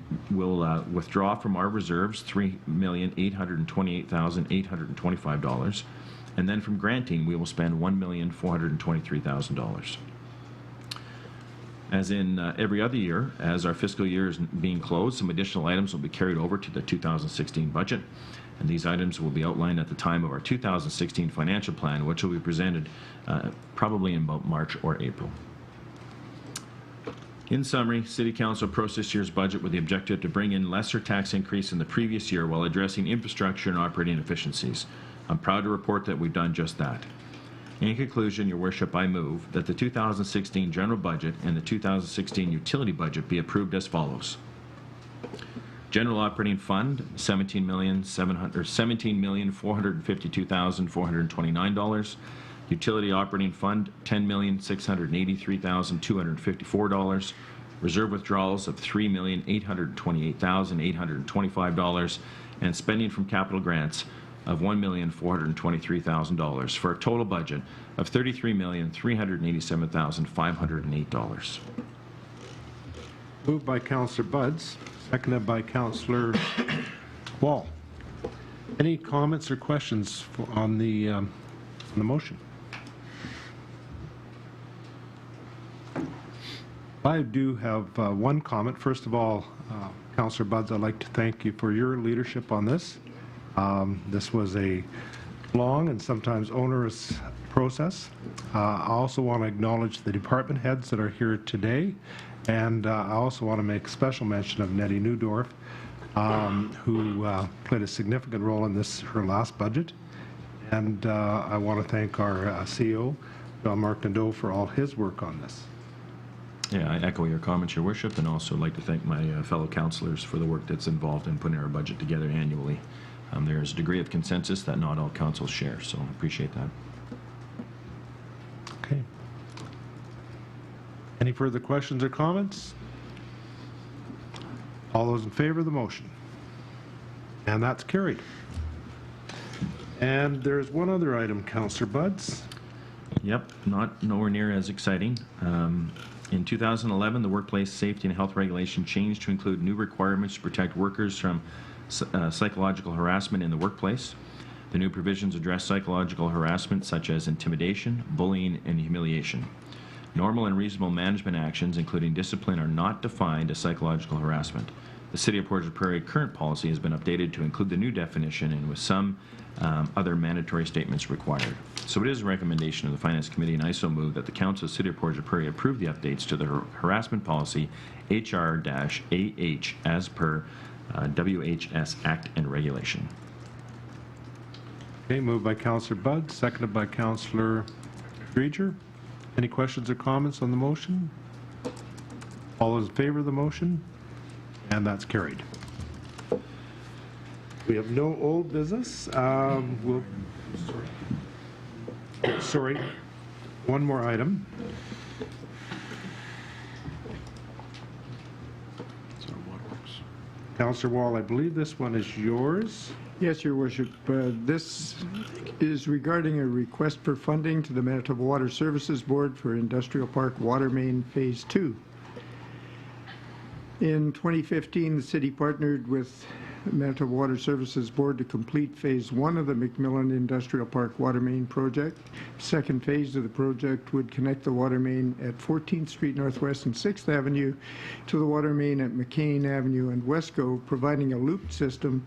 withdraw from our reserves $3,828,825. And then from granting, we will spend $1,423,000. As in every other year, as our fiscal year is being closed, some additional items will be carried over to the 2016 budget. And these items will be outlined at the time of our 2016 financial plan, which will be presented probably in about March or April. In summary, City Council approached this year's budget with the objective to bring in lesser tax increase than the previous year while addressing infrastructure and operating efficiencies. I'm proud to report that we've done just that. In conclusion, Your Worship, I move that the 2016 general budget and the 2016 utility budget be approved as follows. General operating fund, $17,452,429. Utility operating fund, $10,683,254. Reserve withdrawals of $3,828,825, and spending from capital grants of $1,423,000 for a total budget of $33,387,508. Moved by Councillor Budds, seconded by Councillor Wall. Any comments or questions on the motion? I do have one comment. First of all, Councillor Budds, I'd like to thank you for your leadership on this. This was a long and sometimes onerous process. I also want to acknowledge the department heads that are here today, and I also want to make special mention of Nettie Newdorf, who played a significant role in this, her last budget. And I want to thank our CEO, Jean-Marc Nadeau, for all his work on this. Yeah, I echo your comments, Your Worship, and also like to thank my fellow councillors for the work that's involved in putting our budget together annually. There's a degree of consensus that not all councils share, so I appreciate that. Okay. Any further questions or comments? All those in favor of the motion? And that's carried. And there's one other item, Councillor Budds. Yep, nowhere near as exciting. In 2011, the workplace safety and health regulation changed to include new requirements to protect workers from psychological harassment in the workplace. The new provisions address psychological harassment such as intimidation, bullying, and humiliation. Normal and reasonable management actions, including discipline, are not defined as psychological harassment. The City of Portage Prairie current policy has been updated to include the new definition and with some other mandatory statements required. So it is a recommendation of the Finance Committee, and I so move that the Council of the City of Portage Prairie approve the updates to the harassment policy HR-AH as per WHS Act and Regulation. Okay, moved by Councillor Budd, seconded by Councillor Dreger. Any questions or comments on the motion? All those in favor of the motion? And that's carried. We have no old business. Sorry, one more item. Councillor Wall, I believe this one is yours. Yes, Your Worship. This is regarding a request for funding to the Manitoba Water Services Board for Industrial Park Water Main Phase 2. In 2015, the city partnered with Manitoba Water Services Board to complete Phase 1 of the McMillan Industrial Park Water Main project. Second phase of the project would connect the water main at 14th Street Northwest and 6th Avenue to the water main at McCain Avenue and Wesco, providing a looped system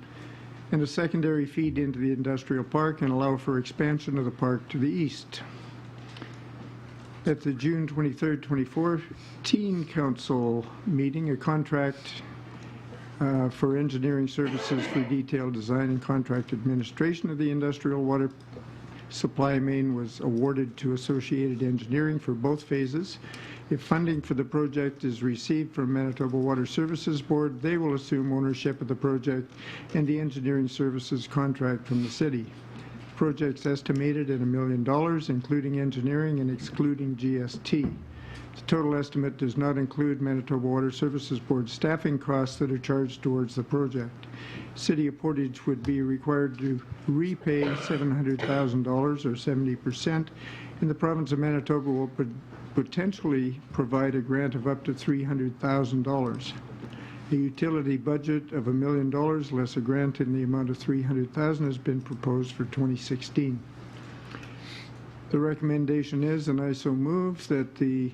and a secondary feed into the industrial park and allow for expansion of the park to the east. At the June 23, 2014 Council meeting, a contract for engineering services for detailed design and contract administration of the industrial water supply main was awarded to Associated Engineering for both phases. If funding for the project is received from Manitoba Water Services Board, they will assume ownership of the project and the engineering services contract from the city. The project's estimated at $1 million, including engineering and excluding GST. The total estimate does not include Manitoba Water Services Board staffing costs that are charged towards the project. City of Portage would be required to repay $700,000 or 70%, and the province of Manitoba will potentially provide a grant of up to $300,000. A utility budget of $1 million less a grant in the amount of $300,000 has been proposed for 2016. The recommendation is, and I so move, that the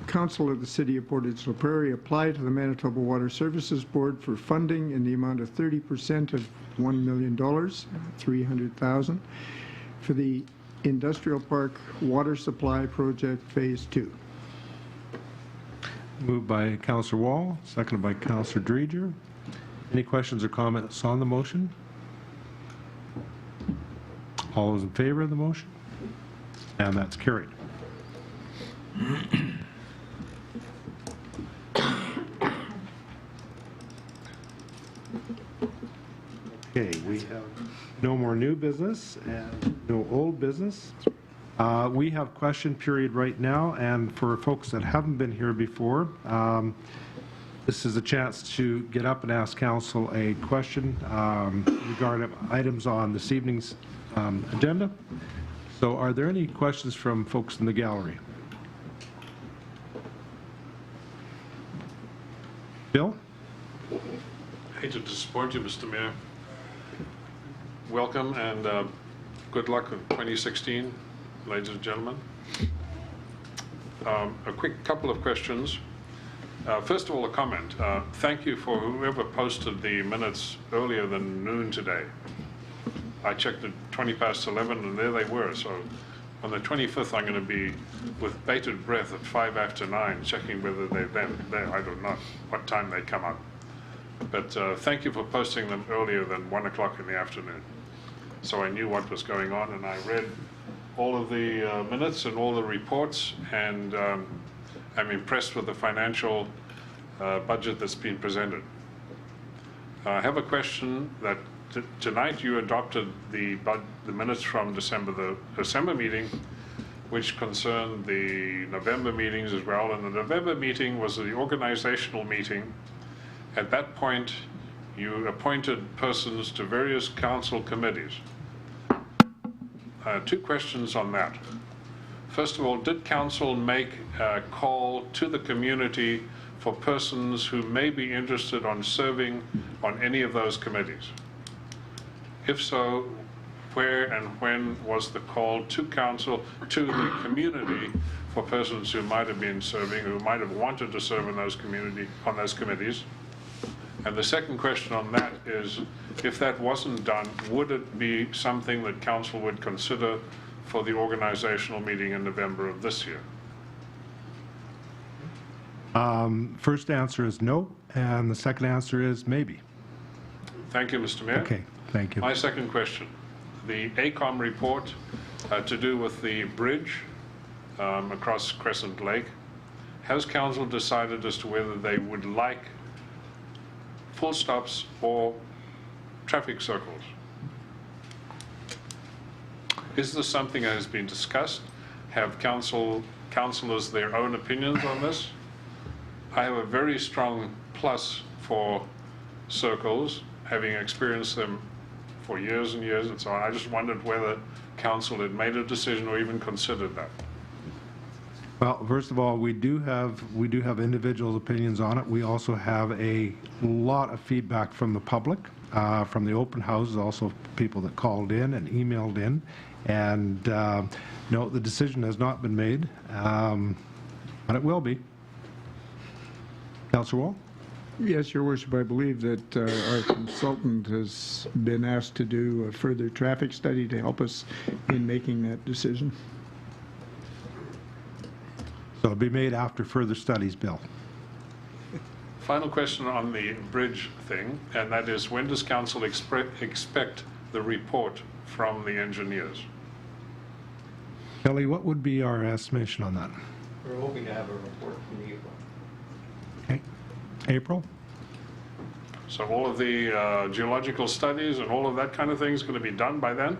Council of the City of Portage La Prairie apply to the Manitoba Water Services Board for funding in the amount of 30% of $1 million, $300,000, for the Industrial Park Water Supply Project Phase 2. Moved by Councillor Wall, seconded by Councillor Dreger. Any questions or comments on the motion? All those in favor of the motion? And that's carried. Okay, we have no more new business and no old business. We have question period right now, and for folks that haven't been here before, this is a chance to get up and ask council a question regarding items on this evening's agenda. So are there any questions from folks in the gallery? Bill? I hate to disappoint you, Mr. Mayor. Welcome and good luck in 2016, ladies and gentlemen. A quick couple of questions. First of all, a comment. Thank you for whoever posted the minutes earlier than noon today. I checked at 20 past 11 and there they were. So on the 25th, I'm going to be with bated breath at 5 after 9, checking whether they're there. I don't know what time they come up. But thank you for posting them earlier than 1 o'clock in the afternoon. So I knew what was going on, and I read all of the minutes and all the reports, and I'm impressed with the financial budget that's been presented. I have a question that tonight you adopted the minutes from the December meeting, which concerned the November meetings as well, and the November meeting was the organizational meeting. At that point, you appointed persons to various council committees. Two questions on that. First of all, did council make a call to the community for persons who may be interested on serving on any of those committees? If so, where and when was the call to council, to the community, for persons who might have been serving, who might have wanted to serve in those on those committees? And the second question on that is, if that wasn't done, would it be something that council would consider for the organizational meeting in November of this year? First answer is no, and the second answer is maybe. Thank you, Mr. Mayor. Okay, thank you. My second question, the ACOM report to do with the bridge across Crescent Lake, has council decided as to whether they would like full stops or traffic circles? Is this something that has been discussed? Have councillors their own opinions on this? I have a very strong plus for circles, having experienced them for years and years and so on. I just wondered whether council had made a decision or even considered that. Well, first of all, we do have individual opinions on it. We also have a lot of feedback from the public, from the open houses, also people that called in and emailed in. And no, the decision has not been made, but it will be. Councillor Wall? Yes, Your Worship, I believe that our consultant has been asked to do a further traffic study to help us in making that decision. So it'll be made after further studies, Bill. Final question on the bridge thing, and that is, when does council expect the report from the engineers? Kelly, what would be our estimation on that? We're hoping to have a report in April. Okay. April? So all of the geological studies and all of that kind of thing is going to be done by then?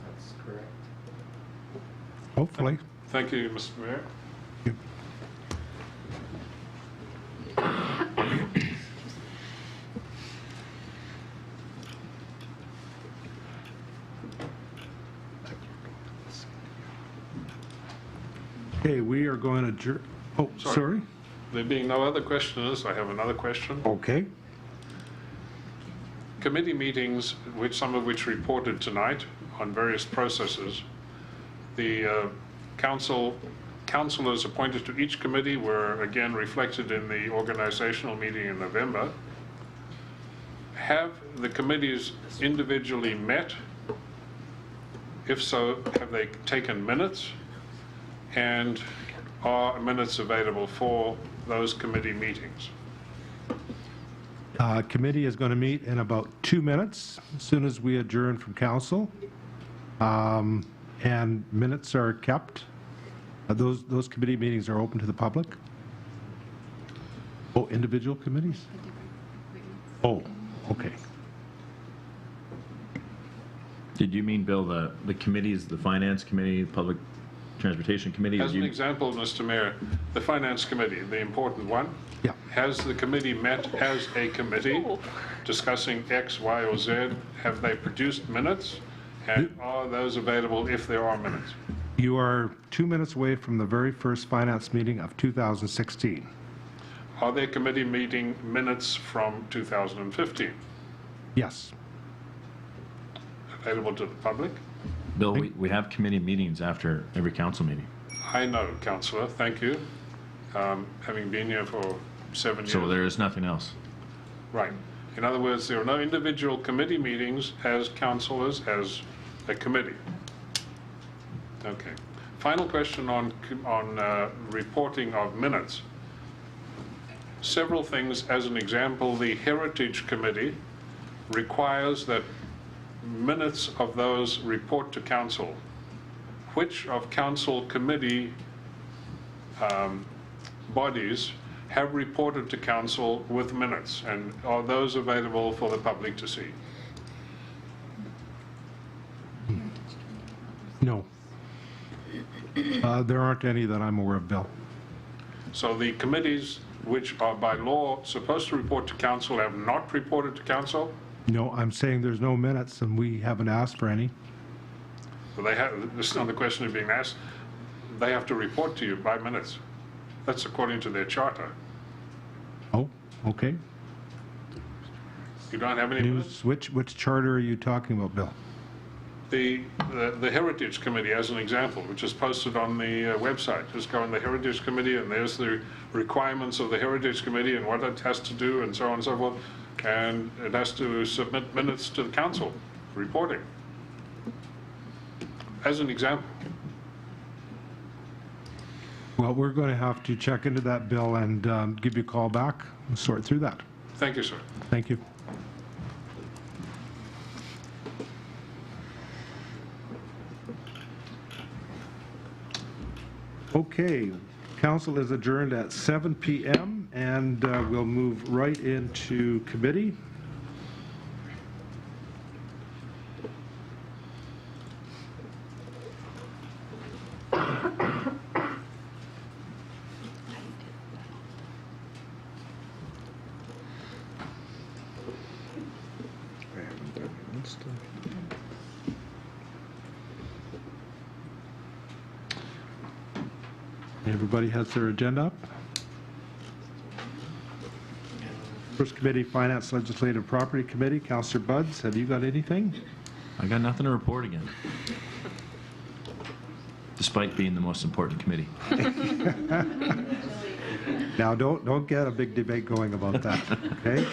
That's correct. Hopefully. Thank you, Mr. Mayor. Okay, we are going to oh, sorry. There being no other questions, I have another question. Okay. Committee meetings, some of which reported tonight on various processes, the councillors appointed to each committee were again reflected in the organizational meeting in November. Have the committees individually met? If so, have they taken minutes? And are minutes available for those committee meetings? Committee is going to meet in about 2 minutes, as soon as we adjourn from council. And minutes are kept. Those committee meetings are open to the public. Oh, individual committees? Oh, okay. Did you mean, Bill, the committees, the Finance Committee, Public Transportation Committee? As an example, Mr. Mayor, the Finance Committee, the important one, yeah. Has the committee met as a committee discussing X, Y, or Z? Have they produced minutes? And are those available if there are minutes? You are 2 minutes away from the very first finance meeting of 2016. Are there committee meeting minutes from 2015 Yes. available to the public? Bill, we have committee meetings after every council meeting. I know, Councillor, thank you. Having been here for 7 years. So there is nothing else. Right. In other words, there are no individual committee meetings as councillors, as a committee. Okay. Final question on reporting of minutes. Several things. As an example, the Heritage Committee requires that minutes of those report to council. Which of council committee bodies have reported to council with minutes, and are those available for the public to see? No. There aren't any that I'm aware of, Bill. So the committees which are by law supposed to report to council have not reported to council? No, I'm saying there's no minutes, and we haven't asked for any. So they have, this is not the question of being asked, they have to report to you by minutes. That's according to their charter. Oh, okay. You don't have any minutes? Which charter are you talking about, Bill? the Heritage Committee as an example, which is posted on the website. Just go on the Heritage Committee and there's the requirements of the Heritage Committee and what it has to do and so on and so forth. And it has to submit minutes to the council reporting, as an example. Well, we're going to have to check into that, Bill, and give you a call back and sort through that. Thank you, sir. Thank you. Okay, council is adjourned at 7 p.m. and we'll move right into committee. Everybody has their agenda up. First committee, Finance, Legislative, Property Committee. Councillor Buds, have you got anything? I got nothing to report again. Despite being the most important committee. Now, don't get a big debate going about that, okay?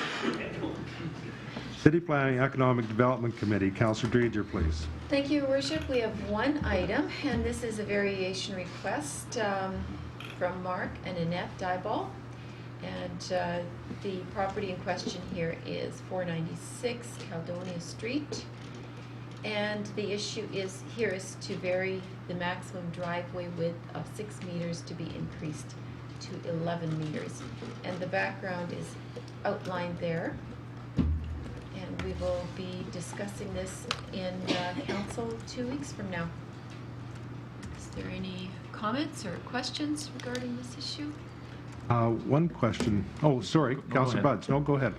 City Planning, Economic Development Committee. Councillor Dreger, please. Thank you, Your Worship. We have one item, and this is a variation request from Mark and Annette Dyball. And the property in question here is 496 Caledonia Street. And the issue is to vary the maximum driveway width of 6 meters to be increased to 11 meters. And the background is outlined there. And we will be discussing this in council 2 weeks from now. Is there any comments or questions regarding this issue? One question. Oh, sorry, Councillor Buds. No, go ahead.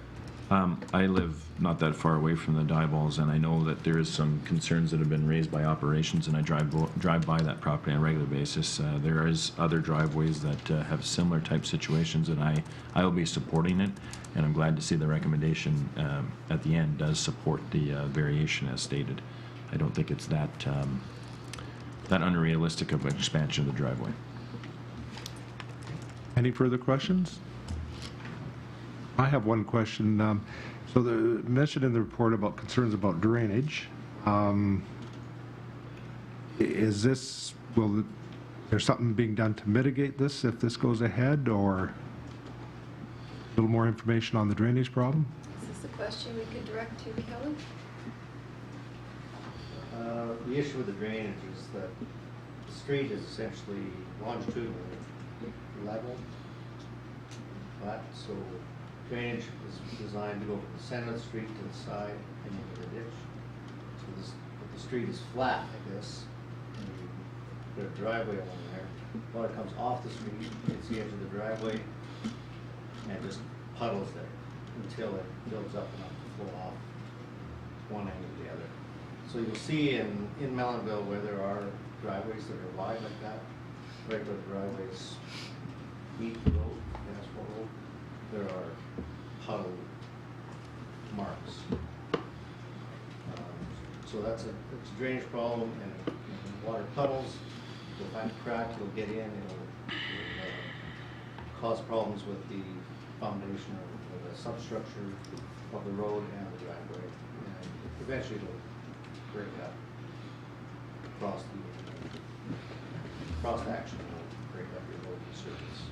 I live not that far away from the Dieballs, and I know that there is some concerns that have been raised by operations, and I drive by that property on a regular basis. There is other driveways that have similar type situations, and I will be supporting it, and I'm glad to see the recommendation at the end does support the variation as stated. I don't think it's that unrealistic of an expansion of the driveway. Any further questions? I have one question. So the mentioned in the report about concerns about drainage. Is this, there's something being done to mitigate this if this goes ahead, or a little more information on the drainage problem? Is this a question we could direct to Kelly? The issue with the drainage is that the street is essentially longitudinally level, flat, so drainage is designed to go from the center of the street to the side and into the ditch. So if the street is flat like this, and you put a driveway along there, water comes off the street, hits the edge of the driveway, and just puddles there until it builds up enough to flow off one end or the other. So you'll see in Mellonville where there are driveways that are wide like that, regular driveways meet the road, the asphalt road, there are puddle marks. So that's a drainage problem, and when water puddles, you'll find a crack, you'll get in, it'll cause problems with the foundation or the substructure of the road and the driveway, and eventually it'll break up across the action, it'll break up your road surface.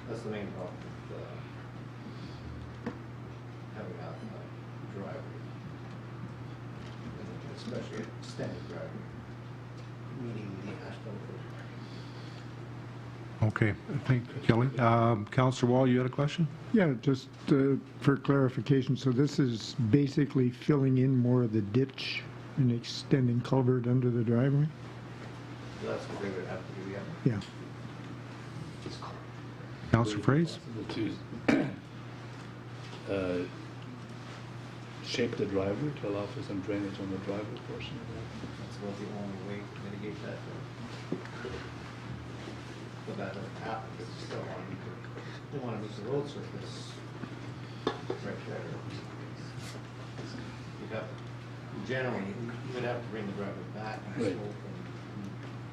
That's the main problem with having a driveway, especially a extended driveway, meeting the asphalt road. Okay, thank you, Kelly. Councillor Wall, you had a question? Yeah, just for clarification, so this is basically filling in more of the ditch and extending culvert under the driveway? So that's what they would have to do, yeah. Yeah. Councillor Fraze? To shape the driveway to allow for some drainage on the driveway portion of that. That's about the only way to mitigate that. But that doesn't happen, because you still want to use the road surface right there. Generally, you would have to bring the driveway back and Right. slope and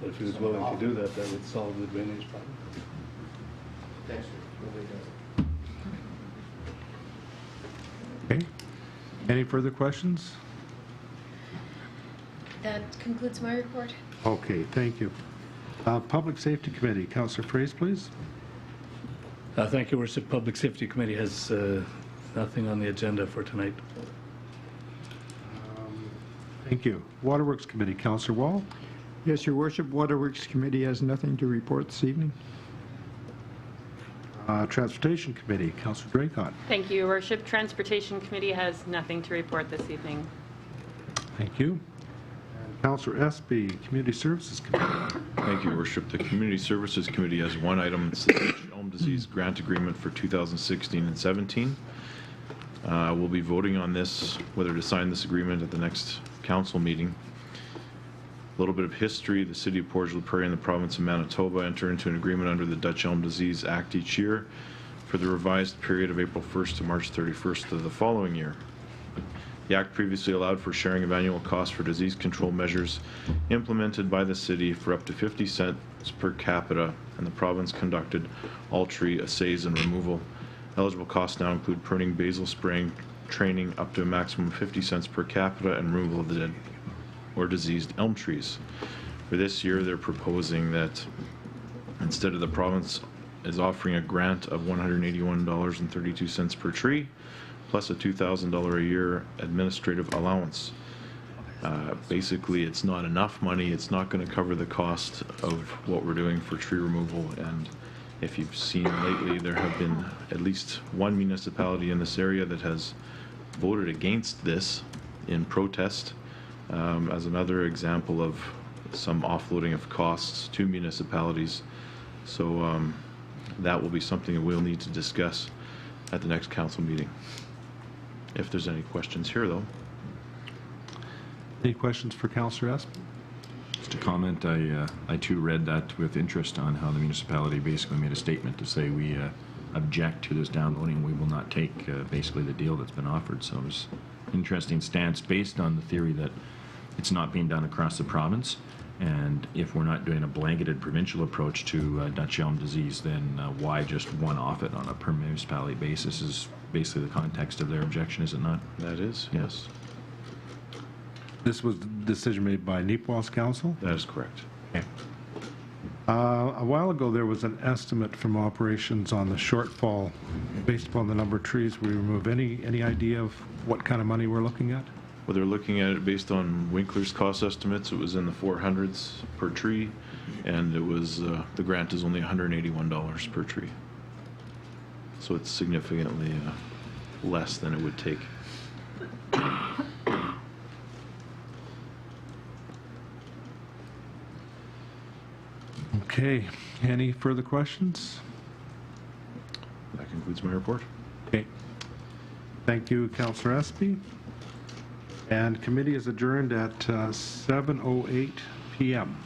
But if he was willing to do that, that would solve the drainage problem. potentially, nobody does it. Okay. Any further questions? That concludes my report. Okay, thank you. Public Safety Committee, Councillor Fraze, please. Thank you, Worship. Public Safety Committee has nothing on the agenda for tonight. Thank you. Waterworks Committee, Councillor Wall. Yes, Your Worship, Waterworks Committee has nothing to report this evening. Transportation Committee, Councillor Draycott. Thank you, Your Worship. Transportation Committee has nothing to report this evening. Thank you. And Councillor Espy, Community Services Committee. Thank you, Your Worship. The Community Services Committee has one item. It's the Dutch elm disease grant agreement for 2016 and 17. We'll be voting on this, whether to sign this agreement at the next council meeting. A little bit of history. The City of Portage, Prairie, and the province of Manitoba enter into an agreement under the Dutch Elm Disease Act each year for the revised period of April 1st to March 31st of the following year. The Act previously allowed for sharing of annual costs for disease control measures implemented by the city for up to 50 cents per capita, and the province conducted all tree assays and removal. Eligible costs now include pruning, basal spraying, training up to a maximum of 50 cents per capita, and removal of the dead or diseased elm trees. For this year, they're proposing that instead of the province is offering a grant of $181.32 per tree, plus a $2,000 a year administrative allowance. Basically, it's not enough money. It's not going to cover the cost of what we're doing for tree removal. And if you've seen lately, there have been at least one municipality in this area that has voted against this in protest, as another example of some offloading of costs to municipalities. So that will be something that we'll need to discuss at the next council meeting. If there's any questions here, though. Any questions for Councillor Espy? Just a comment, I too read that with interest on how the municipality basically made a statement to say we object to this downloading. We will not take basically the deal that's been offered. So it was an interesting stance based on the theory that it's not being done across the province. And if we're not doing a blanketed provincial approach to Dutch elm disease, then why just one-off it on a per municipality basis is basically the context of their objection, is it not? That is, yes. This was the decision made by Neepwal's council? That is correct. Okay. A while ago, there was an estimate from operations on the shortfall based upon the number of trees we remove. Any idea of what kind of money we're looking at? Well, they're looking at it based on Winkler's cost estimates. It was in the 400s per tree, and it was the grant is only $181 per tree. So it's significantly less than it would take. Okay. Any further questions? That concludes my report. Okay. Thank you, Councillor Espy. And committee is adjourned at 7:08 p.m.